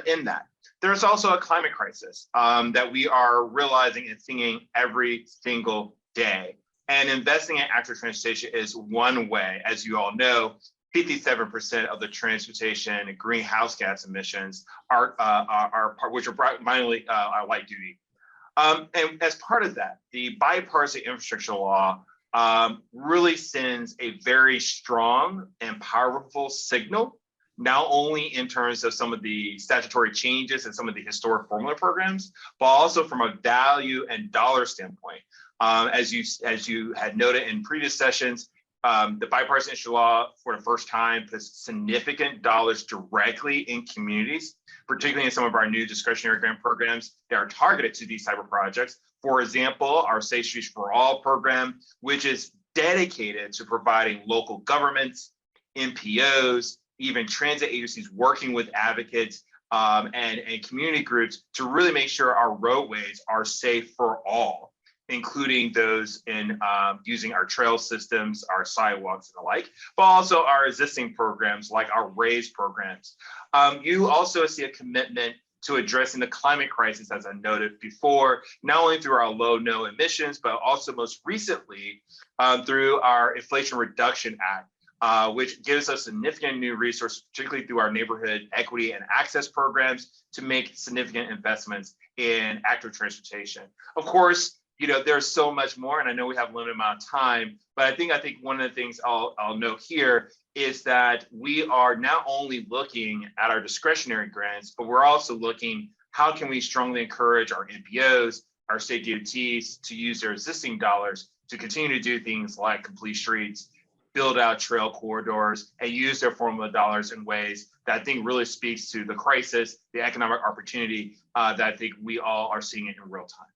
in that. There's also a climate crisis that we are realizing and seeing every single day. And investing in active transportation is one way. As you all know, 57% of the transportation greenhouse gas emissions are which are primarily light duty. And as part of that, the bipartisan infrastructure law really sends a very strong and powerful signal, not only in terms of some of the statutory changes and some of the historic formula programs, but also from a value and dollar standpoint. As you had noted in previous sessions, the bipartisan issue law for the first time puts significant dollars directly in communities, particularly in some of our new discretionary grant programs that are targeted to these type of projects. For example, our Safe Streets for All program, which is dedicated to providing local governments, NPOs, even transit agencies working with advocates and community groups to really make sure our roadways are safe for all, including those in using our trail systems, our sidewalks and the like, but also our existing programs like our RAISE programs. You also see a commitment to addressing the climate crisis, as I noted before, not only through our low, no emissions, but also most recently through our Inflation Reduction Act, which gives us significant new resources, particularly through our neighborhood equity and access programs to make significant investments in active transportation. Of course, you know, there's so much more, and I know we have a limited amount of time, but I think one of the things I'll note here is that we are not only looking at our discretionary grants, but we're also looking how can we strongly encourage our NPOs, our state DOTs to use their existing dollars to continue to do things like complete streets, build out trail corridors, and use their formula dollars in ways that I think really speaks to the crisis, the economic opportunity that I think we all are seeing it in real time.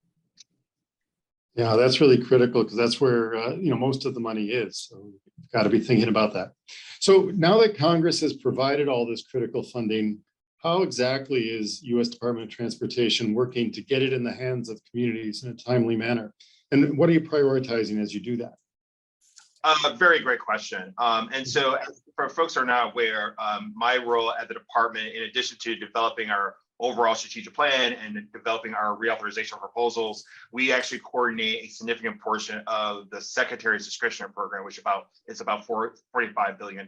Yeah, that's really critical because that's where most of the money is. So we've got to be thinking about that. So now that Congress has provided all this critical funding, how exactly is U.S. Department of Transportation working to get it in the hands of communities in a timely manner? And what are you prioritizing as you do that? Very great question. And so for folks who are not aware, my role at the department, in addition to developing our overall strategigic plan and developing our reauthorization proposals, we actually coordinate a significant portion of the Secretary's discretionary program, which is about $45 billion.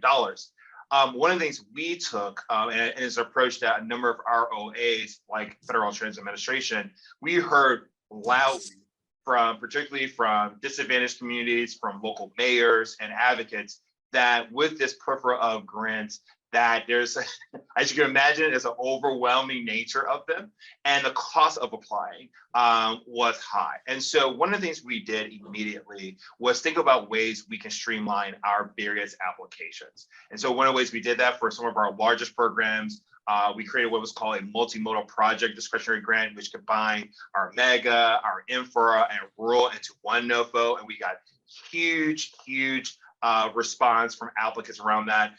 One of the things we took and is approached at a number of ROAs, like Federal Transit Administration, we heard loudly particularly from disadvantaged communities, from local mayors and advocates, that with this plethora of grants, that there's, as you can imagine, there's an overwhelming nature of them, and the cost of applying was high. And so one of the things we did immediately was think about ways we can streamline our various applications. And so one of the ways we did that for some of our largest programs, we created what was called a multimodal project discretionary grant, which combined our mega, our infra, and rural into one NOFO, and we got huge response from applicants around that.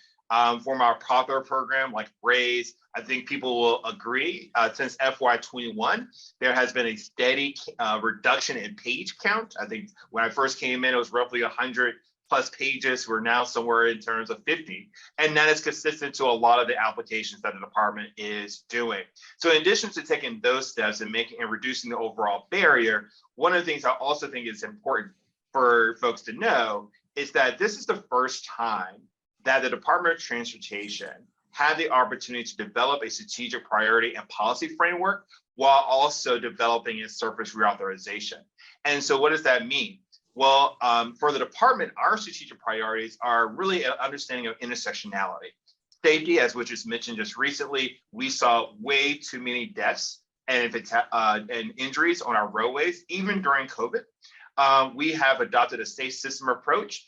From our popular program like RAISE, I think people will agree, since FY21, there has been a steady reduction in page count. I think when I first came in, it was roughly 100 plus pages. We're now somewhere in terms of 50. And that is consistent to a lot of the applications that the department is doing. So in addition to taking those steps and reducing the overall barrier, one of the things I also think is important for folks to know is that this is the first time that the Department of Transportation have the opportunity to develop a strategic priority and policy framework while also developing a surface reauthorization. And so what does that mean? Well, for the department, our strategic priorities are really an understanding of intersectionality. Safety, as which was mentioned just recently, we saw way too many deaths and injuries on our roadways, even during COVID. We have adopted a safe system approach,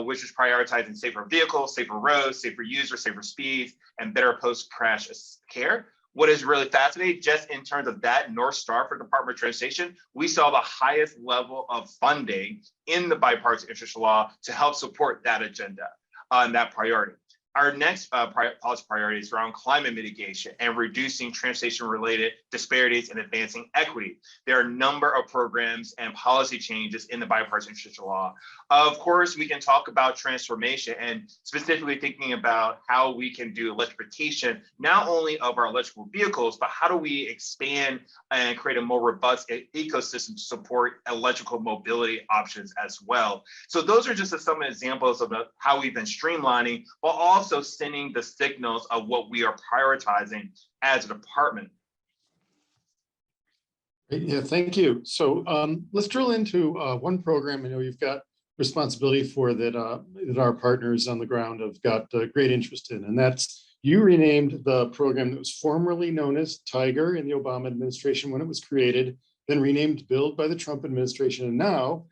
which is prioritizing safer vehicles, safer roads, safer users, safer speeds, and better post-crash care. What is really fascinating, just in terms of that North Star for Department of Transportation, we saw the highest level of funding in the bipartisan infrastructure law to help support that agenda and that priority. Our next policy priority is around climate mitigation and reducing transportation-related disparities and advancing equity. There are a number of programs and policy changes in the bipartisan infrastructure law. Of course, we can talk about transformation and specifically thinking about how we can do electrification, not only of our electrical vehicles, but how do we expand and create a more robust ecosystem to support electrical mobility options as well. So those are just some examples of how we've been streamlining, while also sending the signals of what we are prioritizing as a department. Yeah, thank you. So let's drill into one program I know you've got responsibility for that our partners on the ground have got great interest in, and that's you renamed the program that was formerly known as Tiger in the Obama administration when it was created, then renamed Build by the Trump administration, and now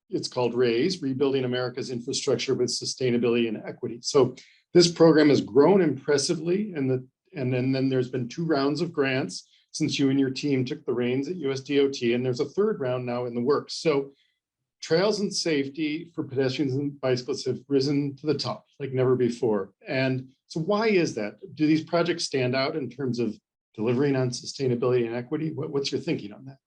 it's called RAISE, Rebuilding America's Infrastructure with Sustainability and Equity. So this program has grown impressively, and then there's been 2 rounds of grants since you and your team took the reins at USDOT, and there's a 3rd round now in the works. So trails and safety for pedestrians and bicyclists have risen to the top like never before. And so why is that? Do these projects stand out in terms of delivering on sustainability and equity? What's your thinking on that?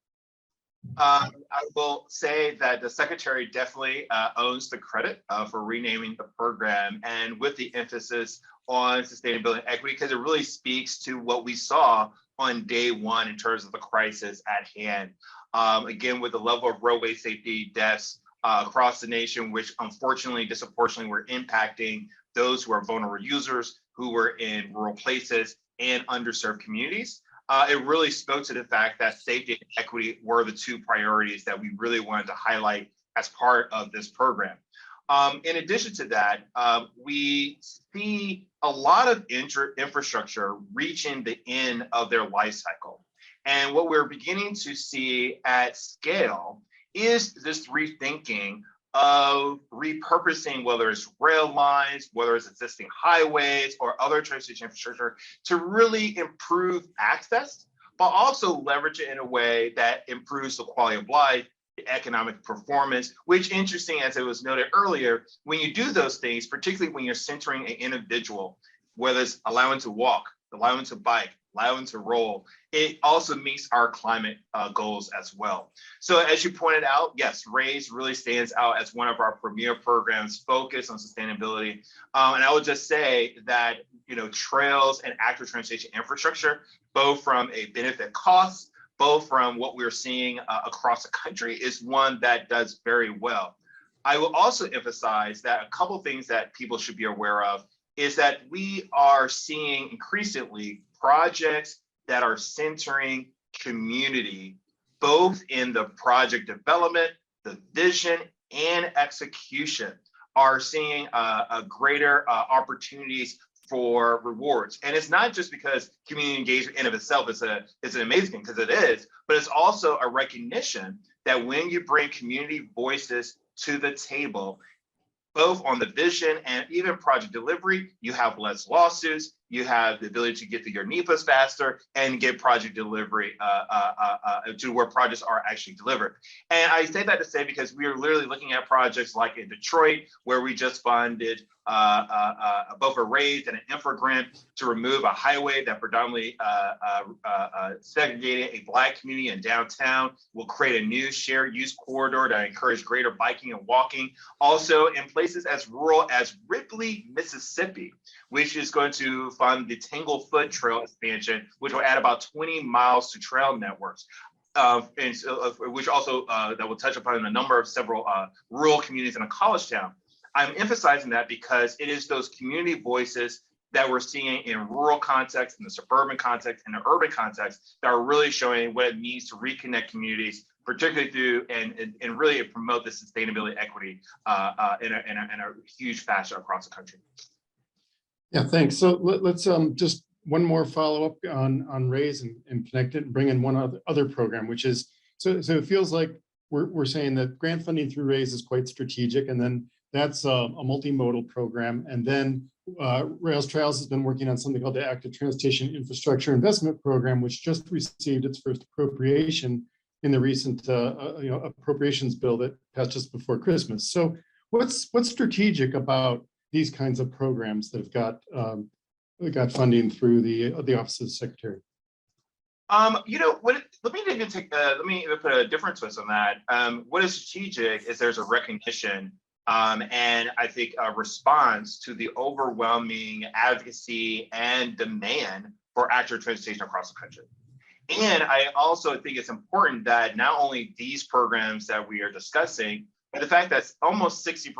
I will say that the secretary definitely owns the credit for renaming the program, and with the emphasis on sustainability and equity, because it really speaks to what we saw on day one in terms of the crisis at hand. Again, with the level of roadway safety deaths across the nation, which unfortunately, disproportionately were impacting those who are vulnerable users, who were in rural places and underserved communities. It really spoke to the fact that safety and equity were the 2 priorities that we really wanted to highlight as part of this program. In addition to that, we see a lot of infrastructure reaching the end of their life cycle. And what we're beginning to see at scale is this rethinking of repurposing, whether it's rail lines, whether it's existing highways or other transportation infrastructure, to really improve access, but also leverage it in a way that improves the quality of life, the economic performance, which, interesting, as it was noted earlier, when you do those things, particularly when you're centering an individual, whether it's allowing to walk, allowing to bike, allowing to roll, it also meets our climate goals as well. So as you pointed out, yes, RAISE really stands out as one of our premier programs focused on sustainability. And I would just say that, trails and active transportation infrastructure, both from a benefit cost, both from what we're seeing across the country, is one that does very well. I will also emphasize that a couple things that people should be aware of is that we are seeing increasingly projects that are centering community, both in the project development, the vision, and execution, are seeing a greater opportunities for rewards. And it's not just because community engagement in of itself is an amazing thing, because it is, but it's also a recognition that when you bring community voices to the table, both on the vision and even project delivery, you have less lawsuits, you have the ability to get to your NEPAs faster and get project delivery to where projects are actually delivered. And I say that to say, because we are literally looking at projects like in Detroit, where we just funded both a RAISE and an infra grant to remove a highway that predominantly segregated a Black community in downtown. We'll create a new shared use corridor to encourage greater biking and walking. Also in places as rural as Ripley, Mississippi, which is going to fund the Tanglefoot Trail expansion, which will add about 20 miles to trail networks. Which also that will touch upon a number of several rural communities in a college town. I'm emphasizing that because it is those community voices that we're seeing in rural context, in the suburban context, in the urban context that are really showing what it means to reconnect communities, particularly through and really promote the sustainability equity in a huge fashion across the country. Yeah, thanks. So let's just one more follow-up on RAISE and connect it and bring in one other program, which is, so it feels like we're saying that grant funding through RAISE is quite strategic, and then that's a multimodal program. And then Rails Trails has been working on something called the Active Transportation Infrastructure Investment Program, which just received its first appropriation in the recent appropriations bill that passed just before Christmas. So what's strategic about these kinds of programs that have got funding through the Office of the Secretary? Let me even put a different twist on that. What is strategic is there's a recognition and I think a response to the overwhelming advocacy and demand for active transportation across the country. And I also think it's important that not only these programs that we are discussing, but the fact that almost 60%,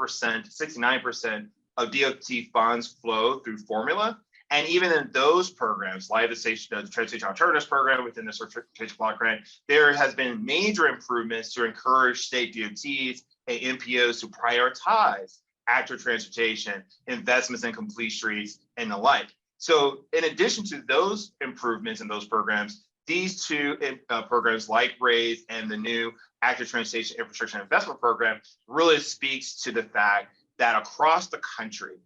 69% of DOT funds flow through formula. And even in those programs, like the Transportation Alternatives Program within the Strategic Block Grant, there has been major improvements to encourage state DOTs and MPOs to prioritize active transportation, investments in complete streets, and the like. So in addition to those improvements in those programs, these two programs like RAISE and the new Active Transportation Infrastructure Investment Program really speaks to the fact that across the country,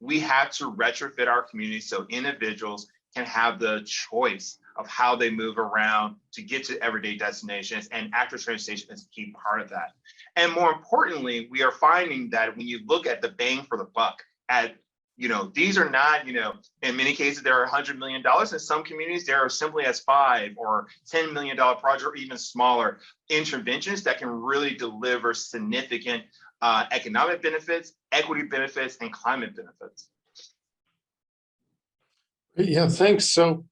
we have to retrofit our communities so individuals can have the choice of how they move around to get to everyday destinations, and active transportation is a key part of that. And more importantly, we are finding that when you look at the bang for the buck, these are not, in many cases, there are $100 million. In some communities, there are simply as $5 or $10 million projects or even smaller interventions that can really deliver significant economic benefits, equity benefits, and climate benefits. Yeah, thanks. So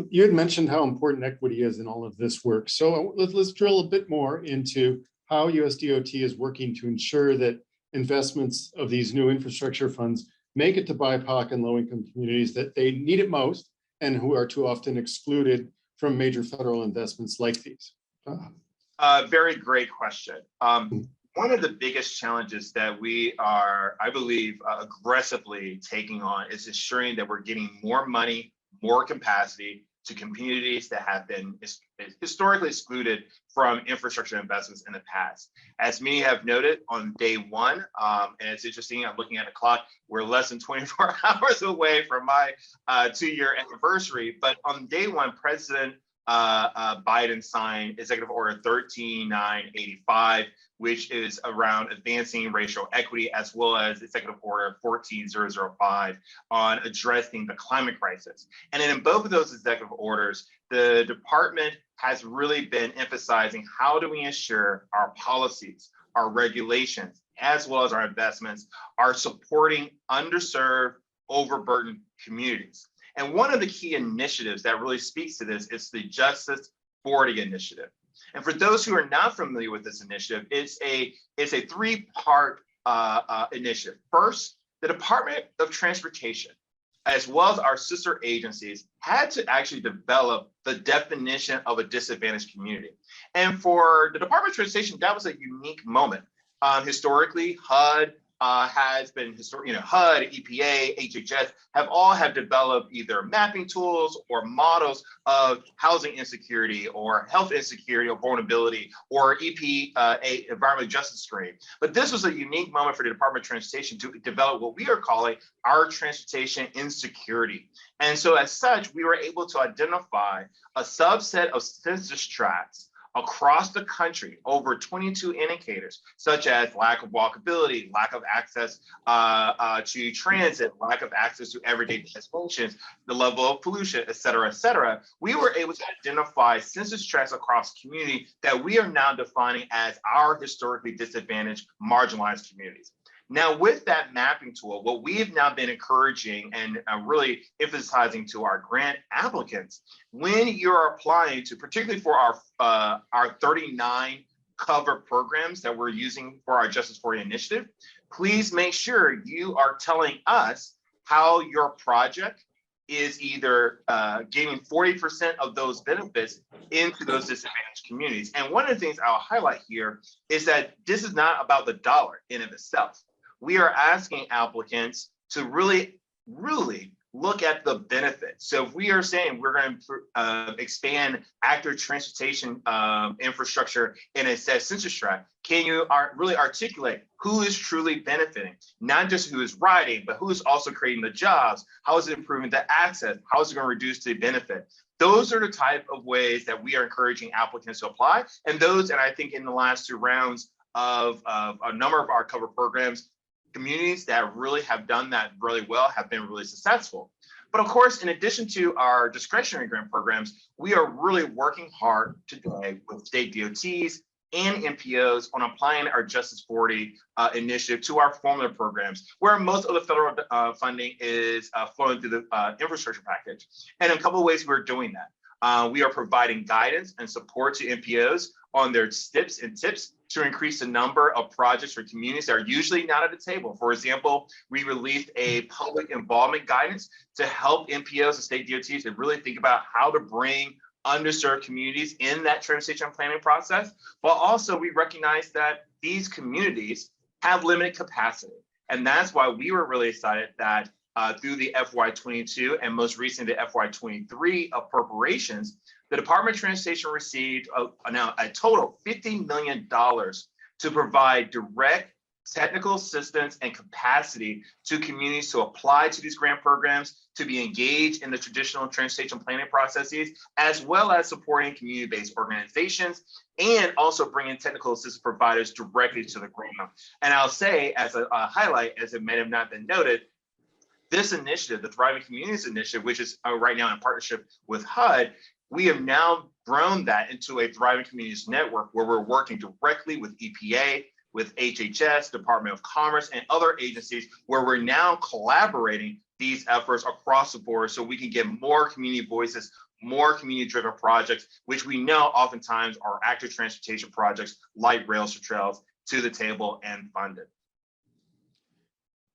you had mentioned how important equity is in all of this work. So let's drill a bit more into how USDOT is working to ensure that investments of these new infrastructure funds make it to BIPOC and low-income communities that they need it most and who are too often excluded from major federal investments like these. Very great question. One of the biggest challenges that we are, I believe, aggressively taking on is ensuring that we're getting more money, more capacity to communities that have been historically excluded from infrastructure investments in the past. As many have noted on day one, and it's interesting, I'm looking at the clock, we're less than 24 hours away from my 2-year anniversary, but on day one, President Biden signed Executive Order 13985, which is around advancing racial equity, as well as Executive Order 14005 on addressing the climate crisis. And then in both of those executive orders, the department has really been emphasizing how do we ensure our policies, our regulations, as well as our investments are supporting underserved, overburdened communities. And one of the key initiatives that really speaks to this is the Justice 40 initiative. And for those who are not familiar with this initiative, it's a 3-part initiative. First, the Department of Transportation, as well as our sister agencies, had to actually develop the definition of a disadvantaged community. And for the Department of Transportation, that was a unique moment. Historically, HUD has been HUD, EPA, HHS have developed either mapping tools or models of housing insecurity or health insecurity or vulnerability or EPA, environmental justice screen. But this was a unique moment for the Department of Transportation to develop what we are calling our transportation insecurity. And so as such, we were able to identify a subset of census tracts across the country, over 22 indicators, such as lack of walkability, lack of access to transit, lack of access to everyday destinations, the level of pollution, et cetera, et cetera. We were able to identify census tracts across community that we are now defining as our historically disadvantaged, marginalized communities. Now, with that mapping tool, what we have now been encouraging and really emphasizing to our grant applicants, when you're applying to, particularly for our 39 cover programs that we're using for our Justice 40 initiative, please make sure you are telling us how your project is either giving 40% of those benefits into those disadvantaged communities. And one of the things I'll highlight here is that this is not about the dollar in of itself. We are asking applicants to really look at the benefits. So if we are saying we're going to expand active transportation infrastructure in a set census tract, can you really articulate who is truly benefiting? Not just who is riding, but who is also creating the jobs? How is it improving the access? How is it going to reduce the benefit? Those are the type of ways that we are encouraging applicants to apply. And I think in the last 2 rounds of a number of our cover programs, communities that really have done that really well have been really successful. But of course, in addition to our discretionary grant programs, we are really working hard today with state DOTs and NPOs on applying our Justice 40 initiative to our formula programs, where most of the federal funding is flowing through the infrastructure package. And in a couple of ways, we're doing that. We are providing guidance and support to NPOs on their steps and tips to increase the number of projects for communities that are usually not at the table. For example, we released a public involvement guidance to help NPOs and state DOTs to really think about how to bring underserved communities in that transportation planning process. But also we recognize that these communities have limited capacity. And that's why we were really excited that through the FY22 and most recently the FY23 appropriations, the Department of Transportation received a total of $50 million to provide direct technical assistance and capacity to communities to apply to these grant programs, to be engaged in the traditional transportation planning processes, as well as supporting community-based organizations, and also bringing technical assistance providers directly to the grant. And I'll say, as a highlight, as it may have not been noted, this initiative, the Thriving Communities Initiative, which is right now in partnership with HUD, we have now grown that into a Thriving Communities Network where we're working directly with EPA, with HHS, Department of Commerce, and other agencies where we're now collaborating these efforts across the board so we can get more community voices, more community-driven projects, which we know oftentimes are active transportation projects like Rails to Trails to the table and funded.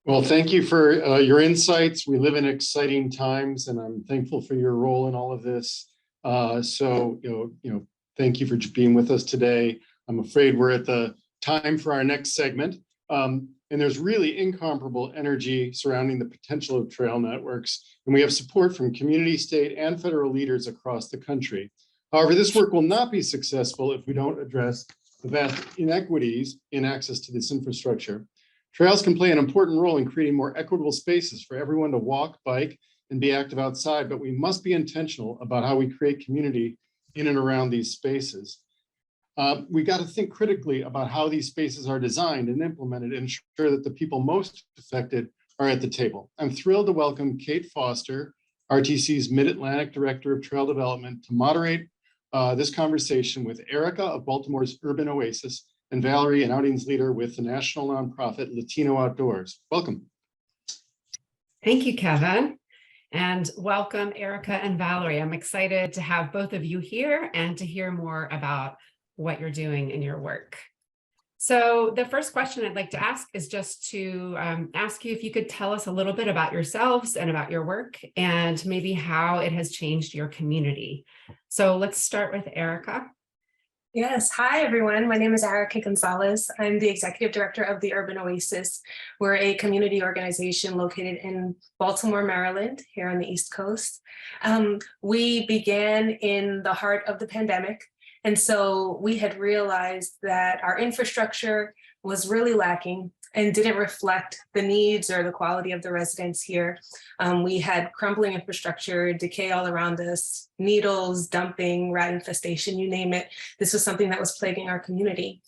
Well, thank you for your insights. We live in exciting times, and I'm thankful for your role in all of this. Thank you for being with us today. I'm afraid we're at the time for our next segment. And there's really incomparable energy surrounding the potential of trail networks. And we have support from community, state, and federal leaders across the country. However, this work will not be successful if we don't address the vast inequities in access to this infrastructure. Trails can play an important role in creating more equitable spaces for everyone to walk, bike, and be active outside, but we must be intentional about how we create community in and around these spaces. We got to think critically about how these spaces are designed and implemented and ensure that the people most affected are at the table. I'm thrilled to welcome Kate Foster, RTC's Mid-Atlantic Director of Trail Development, to moderate this conversation with Arica of Baltimore's Urban Oasis and Valerie, an Outings leader with the national nonprofit Latino Outdoors. Welcome. Thank you, Kevin. And welcome, Arica and Valerie. I'm excited to have both of you here and to hear more about what you're doing in your work. So the first question I'd like to ask is just to ask you if you could tell us a little bit about yourselves and about your work and maybe how it has changed your community. So let's start with Arica. Yes. Hi, everyone. My name is Arica Gonzalez. I'm the Executive Director of the Urban Oasis. We're a community organization located in Baltimore, Maryland, here on the East Coast. We began in the heart of the pandemic. And so we had realized that our infrastructure was really lacking and didn't reflect the needs or the quality of the residents here. We had crumbling infrastructure, decay all around us, needles, dumping, rat infestation, you name it. This was something that was plaguing our community.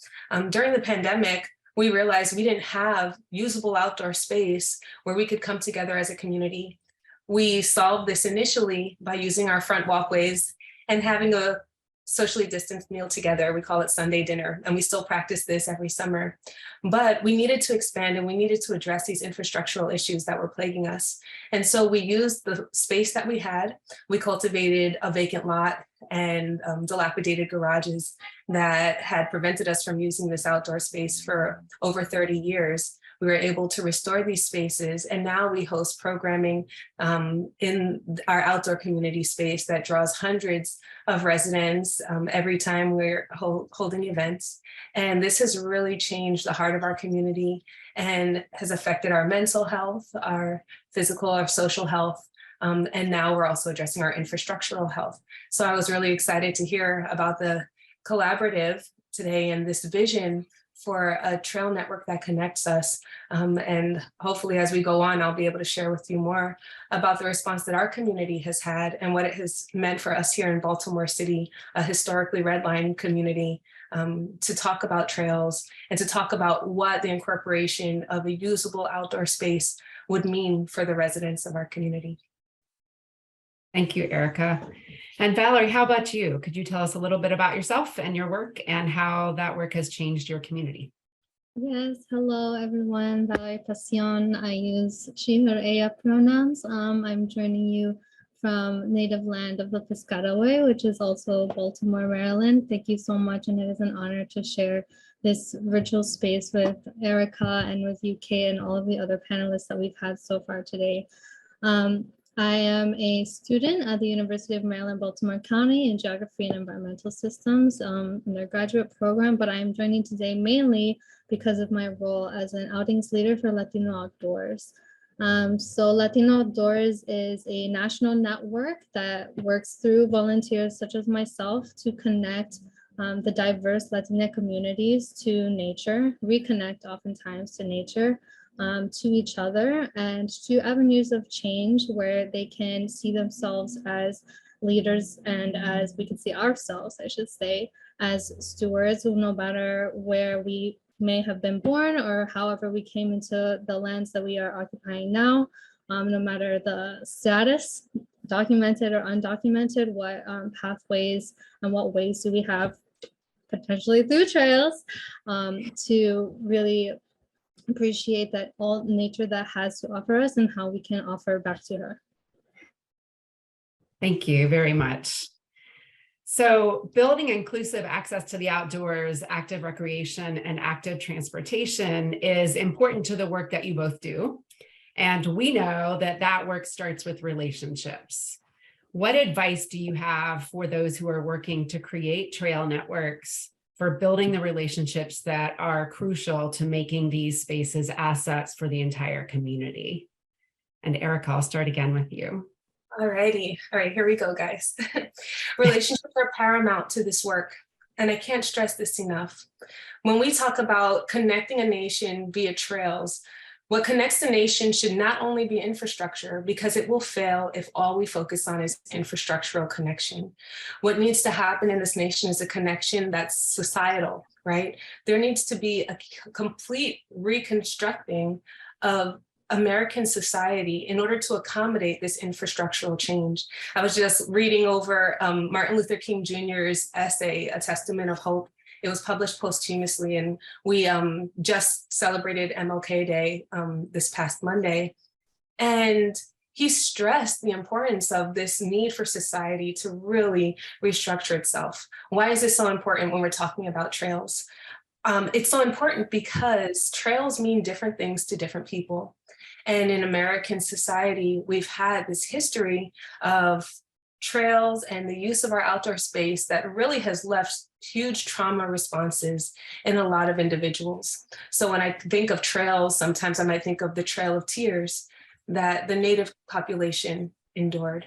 During the pandemic, we realized we didn't have usable outdoor space where we could come together as a community. We solved this initially by using our front walkways and having a socially distanced meal together. We call it Sunday dinner, and we still practice this every summer. But we needed to expand and we needed to address these infrastructural issues that were plaguing us. And so we used the space that we had. We cultivated a vacant lot and dilapidated garages that had prevented us from using this outdoor space for over 30 years. we were able to restore these spaces. And now we host programming in our outdoor community space that draws hundreds of residents every time we're holding events. And this has really changed the heart of our community and has affected our mental health, our physical, our social health. And now we're also addressing our infrastructural health. So I was really excited to hear about the collaborative today and this vision for a trail network that connects us. And hopefully as we go on, I'll be able to share with you more about the response that our community has had and what it has meant for us here in Baltimore City, a historically redlined community, to talk about trails and to talk about what the incorporation of a usable outdoor space would mean for the residents of our community. Thank you, Arica. And Valerie, how about you? Could you tell us a little bit about yourself and your work and how that work has changed your community? Yes, hello everyone. Valerie Pasión. I use she, her, ella pronouns. I'm joining you from native land of the Piscataway, which is also Baltimore, Maryland. Thank you so much, and it is an honor to share this virtual space with Arica and with UK and all of the other panelists that we've had so far today. I am a student at the University of Maryland, Baltimore County in Geography and Environmental Systems in their graduate program, but I am joining today mainly because of my role as an outings leader for Latino Outdoors. So Latino Outdoors is a national network that works through volunteers such as myself to connect the diverse Latina communities to nature, reconnect oftentimes to nature, to each other, and to avenues of change where they can see themselves as leaders and as we can see ourselves, I should say, as stewards, who no matter where we may have been born or however we came into the lands that we are occupying now, no matter the status, documented or undocumented, what pathways and what ways do we have potentially through trails to really appreciate that all nature that has to offer us and how we can offer back to her. Thank you very much. So building inclusive access to the outdoors, active recreation, and active transportation is important to the work that you both do. And we know that that work starts with relationships. What advice do you have for those who are working to create trail networks for building the relationships that are crucial to making these spaces assets for the entire community? And Arica, I'll start again with you. All righty. All right, here we go, guys. Relationships are paramount to this work, and I can't stress this enough. When we talk about connecting a nation via trails, what connects the nation should not only be infrastructure, because it will fail if all we focus on is infrastructural connection. What needs to happen in this nation is a connection that's societal, right? There needs to be a complete reconstructing of American society in order to accommodate this infrastructural change. I was just reading over Martin Luther King Jr.'s essay, A Testament of Hope. It was published posthumously, and we just celebrated MLK Day this past Monday. And he stressed the importance of this need for society to really restructure itself. Why is this so important when we're talking about trails? It's so important because trails mean different things to different people. And in American society, we've had this history of trails and the use of our outdoor space that really has left huge trauma responses in a lot of individuals. So when I think of trails, sometimes I might think of the Trail of Tears that the Native population endured.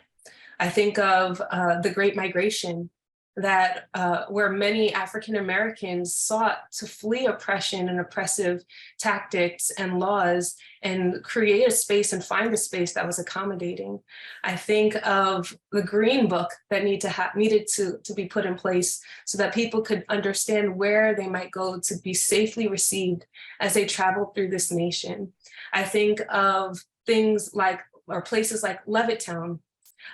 I think of the Great Migration, that where many African Americans sought to flee oppression and oppressive tactics and laws and create a space and find a space that was accommodating. I think of the Green Book that needed to be put in place so that people could understand where they might go to be safely received as they travel through this nation. I think of things like, or places like Levittown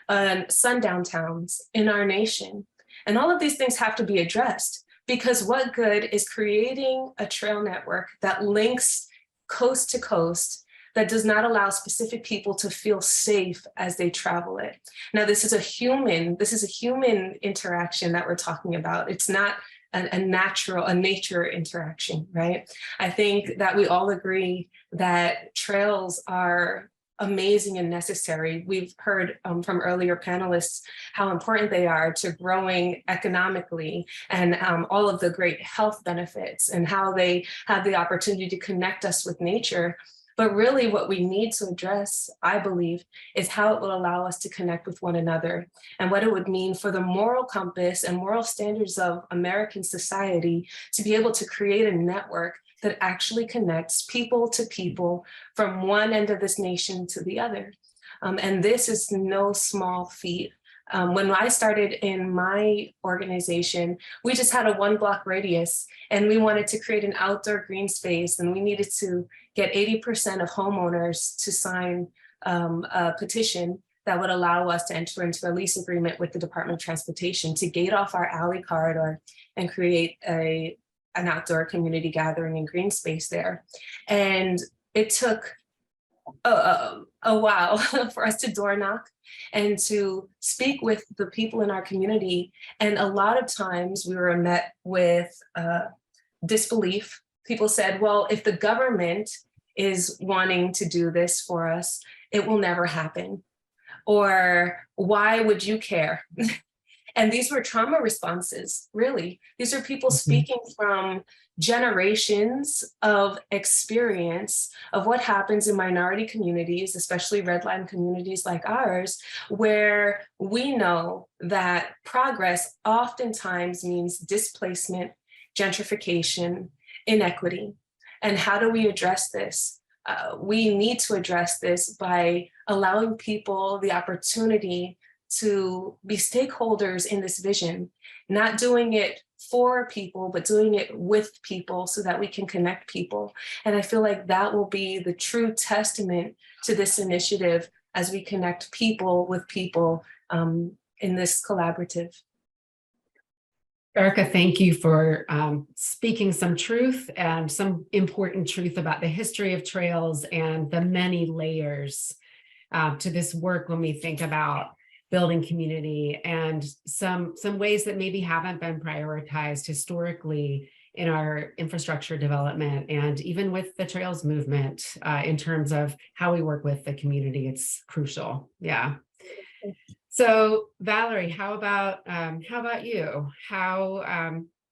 and sundown towns in our nation. And all of these things have to be addressed, because what good is creating a trail network that links coast to coast that does not allow specific people to feel safe as they travel it? Now, this is a human interaction that we're talking about. It's not a nature interaction, right? I think that we all agree that trails are amazing and necessary. We've heard from earlier panelists how important they are to growing economically and all of the great health benefits and how they have the opportunity to connect us with nature. But really what we need to address, I believe, is how it will allow us to connect with one another and what it would mean for the moral compass and moral standards of American society to be able to create a network that actually connects people to people from one end of this nation to the other. And this is no small feat. When I started in my organization, we just had a 1-block radius and we wanted to create an outdoor green space, and we needed to get 80% of homeowners to sign a petition that would allow us to enter into a lease agreement with the Department of Transportation to gate off our alley corridor and create an outdoor community gathering and green space there. And it took a while for us to door knock and to speak with the people in our community. And a lot of times we were met with disbelief. People said, well, if the government is wanting to do this for us, it will never happen. Or why would you care? And these were trauma responses, really. These are people speaking from generations of experience of what happens in minority communities, especially redline communities like ours, where we know that progress oftentimes means displacement, gentrification, inequity. And how do we address this? We need to address this by allowing people the opportunity to be stakeholders in this vision, not doing it for people, but doing it with people so that we can connect people. And I feel like that will be the true testament to this initiative as we connect people with people in this collaborative. Arica, thank you for speaking some truth and some important truth about the history of trails and the many layers to this work when we think about building community and some ways that maybe haven't been prioritized historically in our infrastructure development and even with the trails movement in terms of how we work with the community. It's crucial. Yeah. So Valerie, how about you?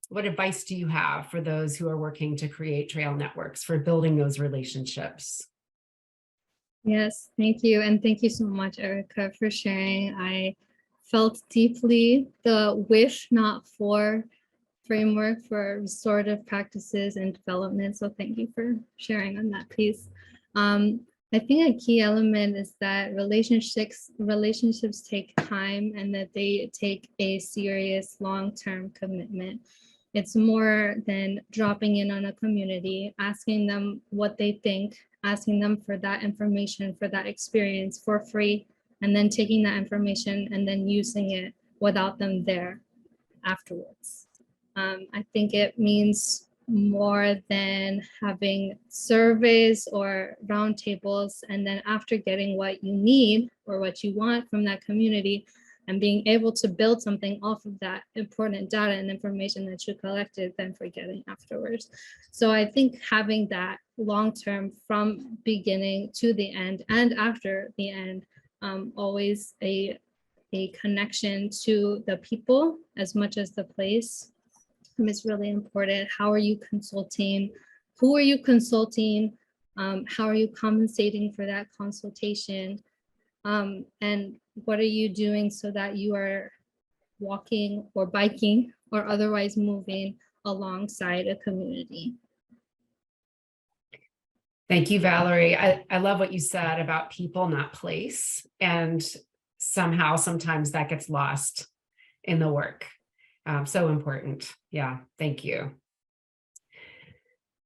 What advice do you have for those who are working to create trail networks for building those relationships? Yes, thank you. And thank you so much, Arica, for sharing. I felt deeply the wish, not for framework for restorative practices and development. So thank you for sharing on that piece. I think a key element is that relationships take time and that they take a serious long-term commitment. It's more than dropping in on a community, asking them what they think, asking them for that information, for that experience for free, and then taking that information and then using it without them there afterwards. I think it means more than having surveys or roundtables, and then after getting what you need or what you want from that community and being able to build something off of that important data and information that you collected, then forgetting afterwards. So I think having that long-term from beginning to the end and after the end, always a connection to the people as much as the place is really important. How are you consulting? Who are you consulting? How are you compensating for that consultation? And what are you doing so that you are walking or biking or otherwise moving alongside a community? Thank you, Valerie. I love what you said about people, not place. And somehow, sometimes that gets lost in the work. So important. Yeah, thank you.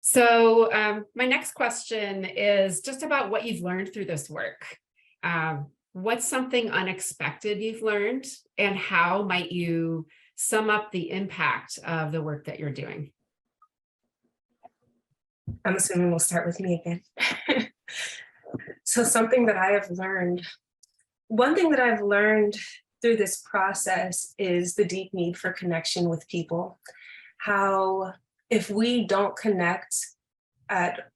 So my next question is just about what you've learned through this work. What's something unexpected you've learned, and how might you sum up the impact of the work that you're doing? I'm assuming we'll start with me again. So something that I have learned, one thing that I've learned through this process is the deep need for connection with people. how if we don't connect at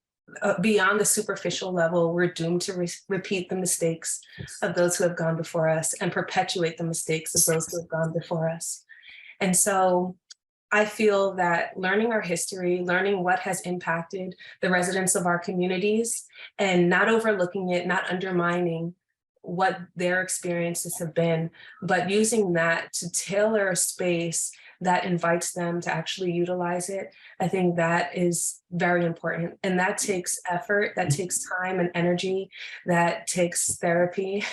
beyond the superficial level, we're doomed to repeat the mistakes of those who have gone before us and perpetuate the mistakes of those who have gone before us. And so I feel that learning our history, learning what has impacted the residents of our communities, and not overlooking it, not undermining what their experiences have been, but using that to tailor a space that invites them to actually utilize it. I think that is very important. And that takes effort, that takes time and energy, that takes therapy.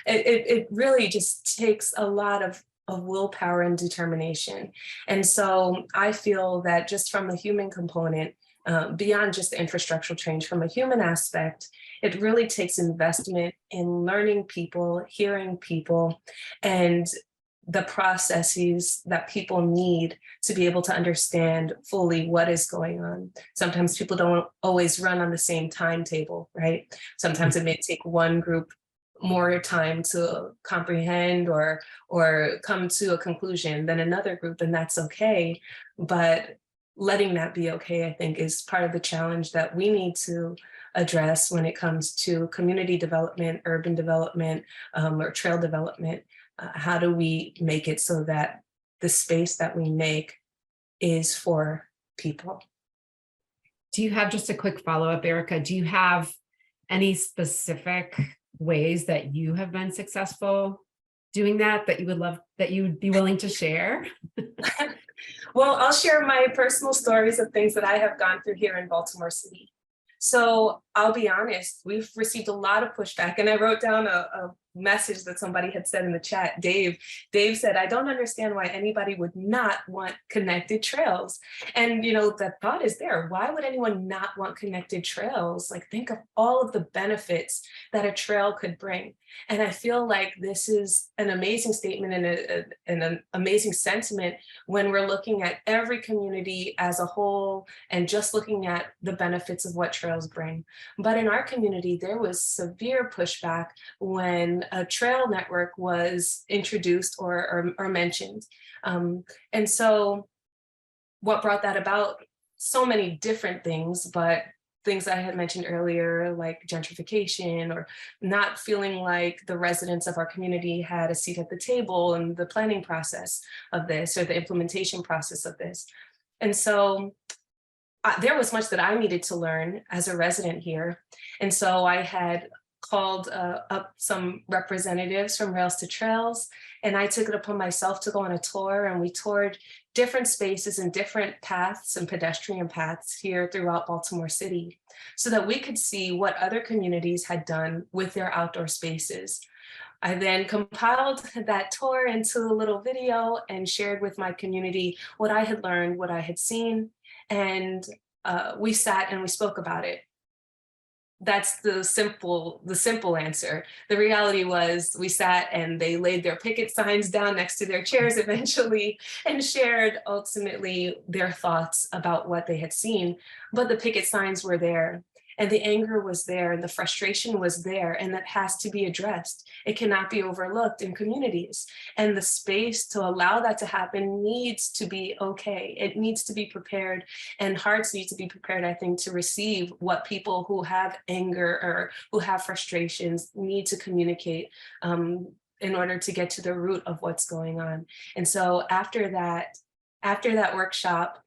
It really just takes a lot of willpower and determination. And so I feel that just from the human component, beyond just the infrastructural change, from a human aspect, it really takes investment in learning people, hearing people, and the processes that people need to be able to understand fully what is going on. Sometimes people don't always run on the same timetable, right? Sometimes it may take one group more time to comprehend or come to a conclusion than another group, and that's okay. But letting that be okay, I think, is part of the challenge that we need to address when it comes to community development, urban development, or trail development. How do we make it so that the space that we make is for people? Do you have just a quick follow-up, Arica? Do you have any specific ways that you have been successful doing that you would love, that you would be willing to share? Well, I'll share my personal stories of things that I have gone through here in Baltimore City. So I'll be honest, we've received a lot of pushback, and I wrote down a message that somebody had said in the chat. Dave said, I don't understand why anybody would not want connected trails. And, you know, the thought is there. Why would anyone not want connected trails? Like, think of all of the benefits that a trail could bring. And I feel like this is an amazing statement and an amazing sentiment when we're looking at every community as a whole and just looking at the benefits of what trails bring. But in our community, there was severe pushback when a trail network was introduced or mentioned. And so what brought that about? So many different things, but things I had mentioned earlier, like gentrification, or not feeling like the residents of our community had a seat at the table in the planning process of this or the implementation process of this. And so there was much that I needed to learn as a resident here. And so I had called up some representatives from Rails to Trails, and I took it upon myself to go on a tour, and we toured different spaces and different paths and pedestrian paths here throughout Baltimore City so that we could see what other communities had done with their outdoor spaces. I then compiled that tour into a little video and shared with my community what I had learned, what I had seen, and we sat and we spoke about it. That's the simple answer. The reality was we sat and they laid their picket signs down next to their chairs eventually and shared ultimately their thoughts about what they had seen. But the picket signs were there, and the anger was there, and the frustration was there, and that has to be addressed. It cannot be overlooked in communities. And the space to allow that to happen needs to be okay. It needs to be prepared, and hearts need to be prepared, I think, to receive what people who have anger or who have frustrations need to communicate in order to get to the root of what's going on. And so after that workshop,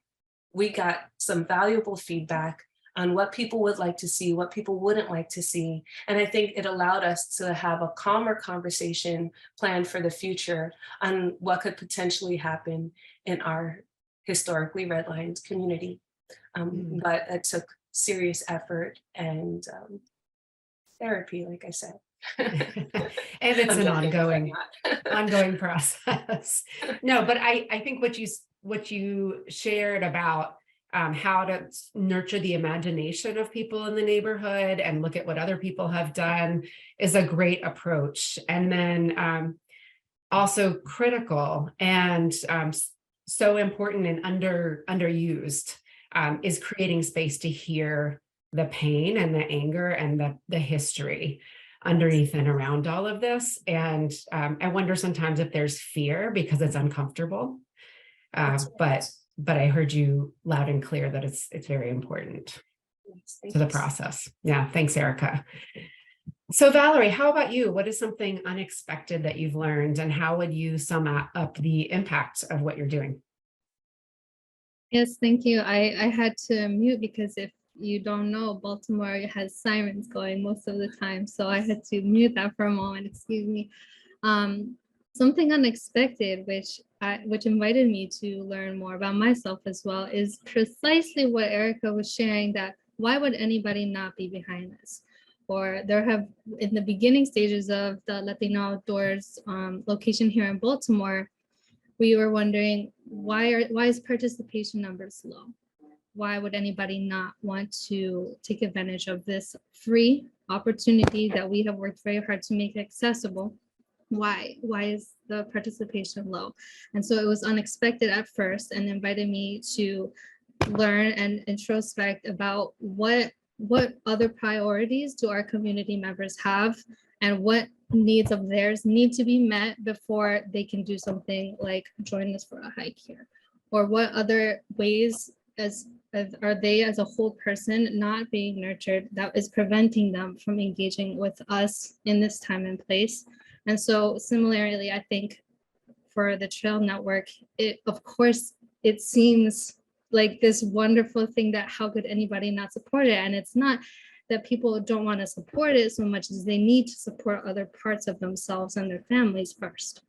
we got some valuable feedback on what people would like to see, what people wouldn't like to see. And I think it allowed us to have a calmer conversation planned for the future on what could potentially happen in our historically redlined community. But it took serious effort and therapy, like I said. And it's an ongoing process. No, but I think what you shared about how to nurture the imagination of people in the neighborhood and look at what other people have done is a great approach. And then also critical and so important and underused is creating space to hear the pain and the anger and the history underneath and around all of this. And I wonder sometimes if there's fear because it's uncomfortable But I heard you loud and clear that it's very important to the process. Yeah, thanks, Arica. So Valerie, how about you? What is something unexpected that you've learned, and how would you sum up the impact of what you're doing? Yes, thank you. I had to mute because if you don't know, Baltimore has sirens going most of the time. So I had to mute that for a moment, excuse me. Something unexpected, which invited me to learn more about myself as well, is precisely what Arica was sharing, that why would anybody not be behind this? Or there have, in the beginning stages of the Latino Outdoors location here in Baltimore, we were wondering why is participation numbers low? Why would anybody not want to take advantage of this free opportunity that we have worked very hard to make accessible? Why is the participation low? And so it was unexpected at first and invited me to learn and introspect about what other priorities do our community members have, and what needs of theirs need to be met before they can do something like join us for a hike here, or what other ways are they as a whole person not being nurtured that is preventing them from engaging with us in this time and place. And so similarly, I think for the Trail Network, of course, it seems like this wonderful thing that how could anybody not support it? And it's not that people don't want to support it so much as they need to support other parts of themselves and their families first.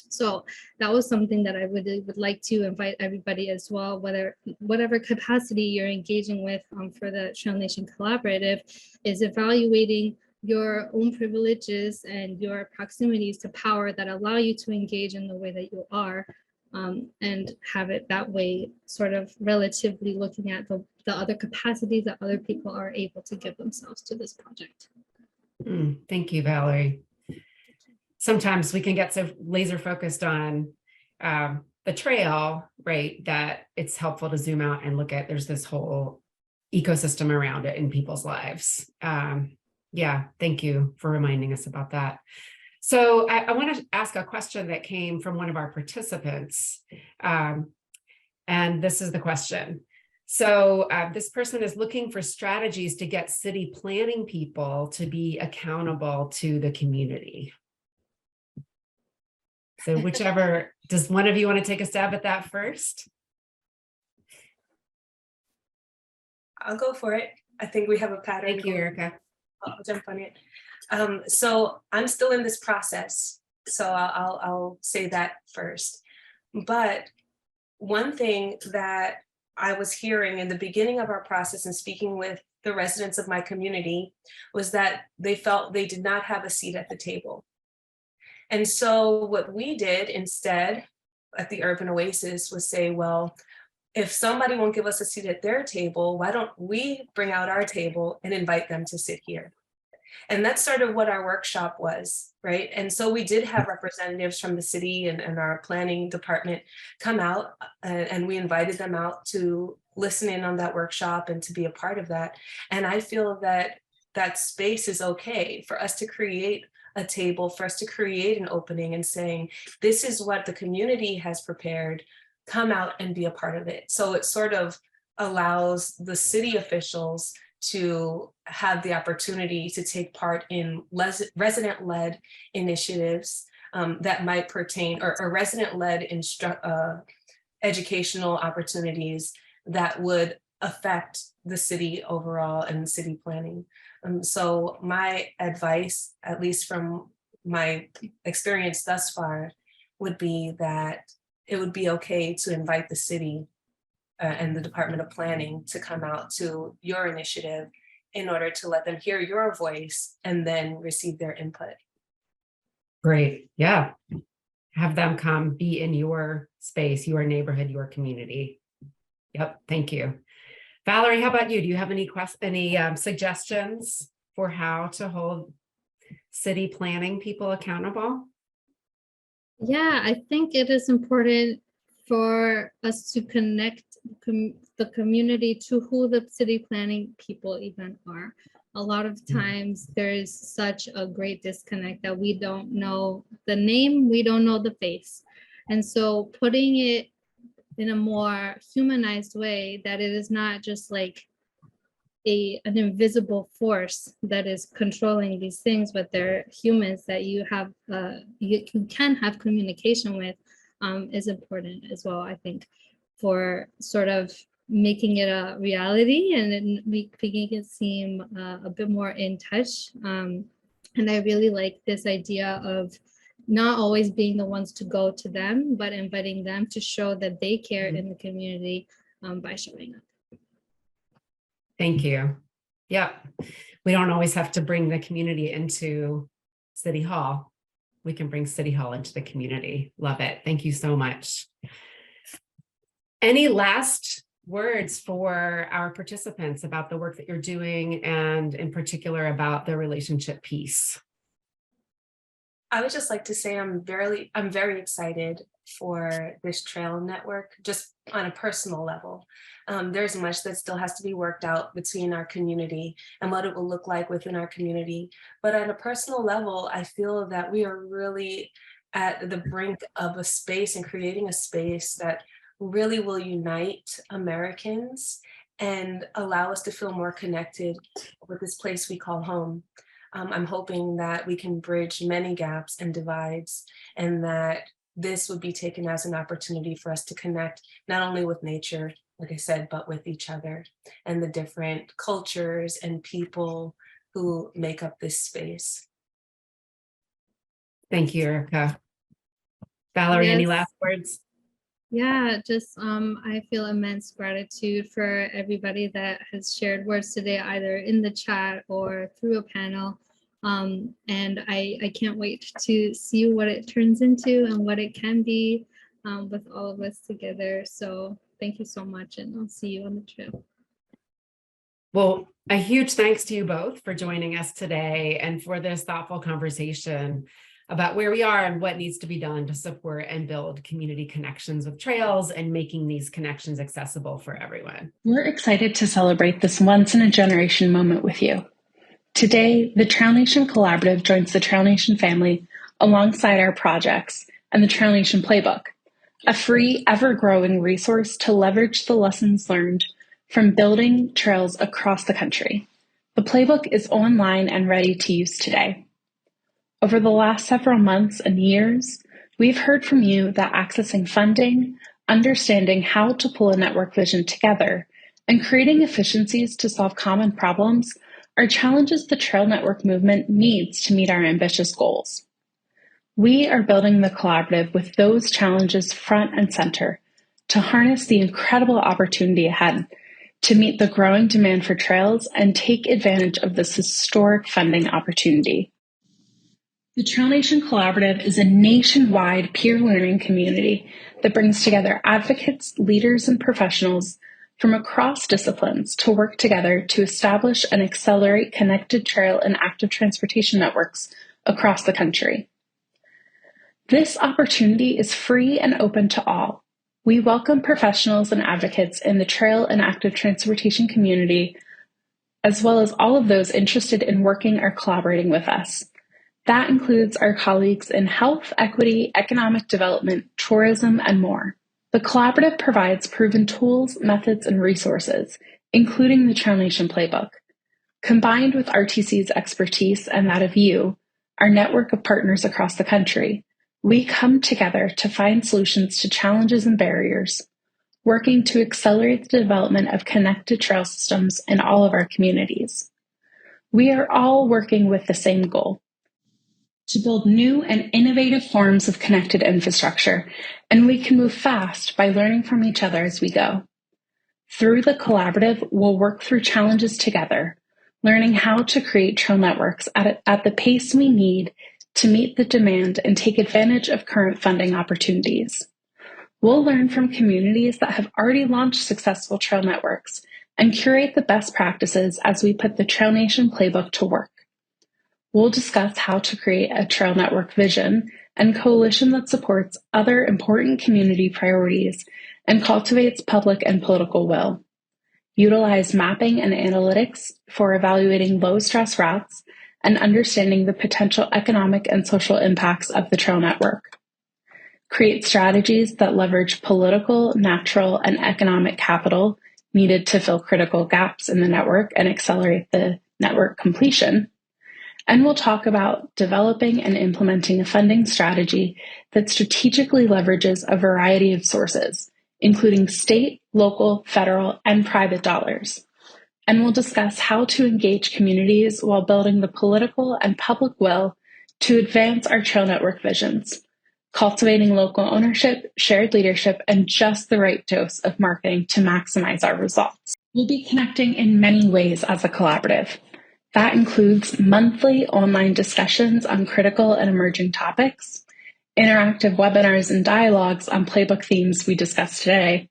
So that was something that I would like to invite everybody as well, whatever capacity you're engaging with for the TrailNation Collaborative, is evaluating your own privileges and your proximities to power that allow you to engage in the way that you are, and have it that way, sort of relatively looking at the other capacities that other people are able to give themselves to this project. Thank you, Valerie. Sometimes we can get so laser focused on the trail, right, that it's helpful to zoom out and look at there's this whole ecosystem around it in people's lives. Yeah, thank you for reminding us about that. So I want to ask a question that came from one of our participants. And this is the question. So this person is looking for strategies to get city planning people to be accountable to the community. So whichever, does one of you want to take a stab at that first? I'll go for it. I think we have a pattern. Thank you, Arica. I'll jump on it. So I'm still in this process, so I'll say that first. But one thing that I was hearing in the beginning of our process and speaking with the residents of my community was that they felt they did not have a seat at the table. And so what we did instead at the Urban Oasis was say, well, if somebody won't give us a seat at their table, why don't we bring out our table and invite them to sit here? And that's sort of what our workshop was, right? And so we did have representatives from the city and our planning department come out, and we invited them out to listen in on that workshop and to be a part of that. And I feel that that space is okay for us to create a table, for us to create an opening and saying, this is what the community has prepared, come out and be a part of it. So it sort of allows the city officials to have the opportunity to take part in resident-led initiatives that might pertain, or resident-led educational opportunities that would affect the city overall and city planning. So my advice, at least from my experience thus far, would be that it would be okay to invite the city and the Department of Planning to come out to your initiative in order to let them hear your voice and then receive their input. Great, yeah. Have them come be in your space, your neighborhood, your community. Yep, thank you. Valerie, how about you? Do you have any suggestions for how to hold city planning people accountable? Yeah, I think it is important for us to connect the community to who the city planning people even are. A lot of times there is such a great disconnect that we don't know the name, we don't know the face. And so putting it in a more humanized way, that it is not just like an invisible force that is controlling these things, but they're humans that you have you can have communication with, is important as well, I think, for sort of making it a reality and making it seem a bit more in touch. And I really like this idea of not always being the ones to go to them, but inviting them to show that they care in the community by showing up. Thank you. Yep. We don't always have to bring the community into City Hall. We can bring City Hall into the community. Love it. Thank you so much. Any last words for our participants about the work that you're doing, and in particular about the relationship piece? I would just like to say I'm very excited for this trail network, just on a personal level. There's much that still has to be worked out between our community and what it will look like within our community. But on a personal level, I feel that we are really at the brink of a space and creating a space that really will unite Americans and allow us to feel more connected with this place we call home. I'm hoping that we can bridge many gaps and divides, and that this would be taken as an opportunity for us to connect not only with nature, like I said, but with each other and the different cultures and people who make up this space. Thank you, Arica. Valerie, Yes. any last words? Yeah, just I feel immense gratitude for everybody that has shared words today, either in the chat or through a panel. And I can't wait to see what it turns into and what it can be with all of us together. So thank you so much, and I'll see you on the trail. Well, a huge thanks to you both for joining us today and for this thoughtful conversation about where we are and what needs to be done to support and build community connections with trails and making these connections accessible for everyone. We're excited to celebrate this once-in-a-generation moment with you. Today, the TrailNation Collaborative joins the TrailNation family alongside our projects and the TrailNation Playbook, a free, ever-growing resource to leverage the lessons learned from building trails across the country. The Playbook is online and ready to use today. Over the last several months and years, we've heard from you that accessing funding, understanding how to pull a network vision together, and creating efficiencies to solve common problems are challenges the Trail Network movement needs to meet our ambitious goals. We are building the collaborative with those challenges front and center to harness the incredible opportunity ahead, to meet the growing demand for trails and take advantage of this historic funding opportunity. The TrailNation Collaborative is a nationwide peer learning community that brings together advocates, leaders, and professionals from across disciplines to work together to establish and accelerate connected trail and active transportation networks across the country. This opportunity is free and open to all. We welcome professionals and advocates in the trail and active transportation community, as well as all of those interested in working or collaborating with us. That includes our colleagues in health, equity, economic development, tourism, and more. The collaborative provides proven tools, methods, and resources, including the TrailNation Playbook. Combined with RTC's expertise and that of you, our network of partners across the country, we come together to find solutions to challenges and barriers, working to accelerate the development of connected trail systems in all of our communities. We are all working with the same goal: to build new and innovative forms of connected infrastructure, and we can move fast by learning from each other as we go. Through the collaborative, we'll work through challenges together, learning how to create trail networks at the pace we need to meet the demand and take advantage of current funding opportunities. We'll learn from communities that have already launched successful trail networks and curate the best practices as we put the TrailNation Playbook to work. We'll discuss how to create a trail network vision and coalition that supports other important community priorities and cultivates public and political will. Utilize mapping and analytics for evaluating low-stress routes and understanding the potential economic and social impacts of the trail network. create strategies that leverage political, natural, and economic capital needed to fill critical gaps in the network and accelerate the network completion. And we'll talk about developing and implementing a funding strategy that strategically leverages a variety of sources, including state, local, federal, and private dollars. And we'll discuss how to engage communities while building the political and public will to advance our trail network visions, cultivating local ownership, shared leadership, and just the right dose of marketing to maximize our results. We'll be connecting in many ways as a collaborative. That includes monthly online discussions on critical and emerging topics, interactive webinars and dialogues on playbook themes we discussed today,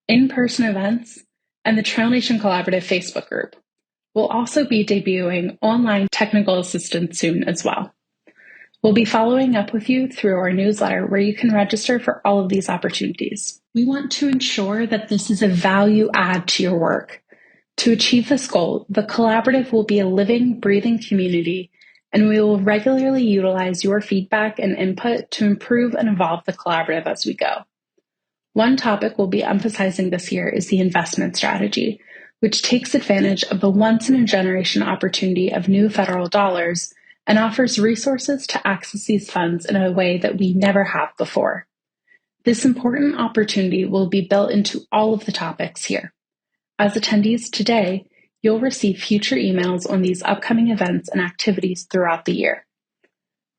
in-person events, and the TrailNation Collaborative Facebook group. We'll also be debuting online technical assistance soon as well. We'll be following up with you through our newsletter where you can register for all of these opportunities. We want to ensure that this is a value add to your work. To achieve this goal, the collaborative will be a living, breathing community, and we will regularly utilize your feedback and input to improve and evolve the collaborative as we go. One topic we'll be emphasizing this year is the investment strategy, which takes advantage of the once-in-a-generation opportunity of new federal dollars and offers resources to access these funds in a way that we never have before. This important opportunity will be built into all of the topics here. As attendees today, you'll receive future emails on these upcoming events and activities throughout the year.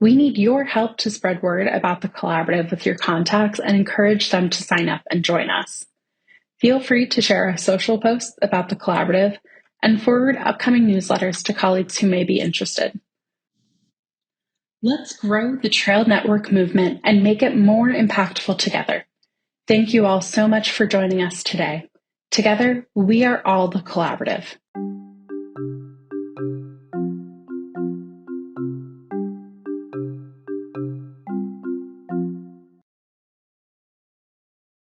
We need your help to spread word about the collaborative with your contacts and encourage them to sign up and join us. Feel free to share our social posts about the collaborative and forward upcoming newsletters to colleagues who may be interested. Let's grow the Trail Network movement and make it more impactful together. Thank you all so much for joining us today. Together, we are all the collaborative.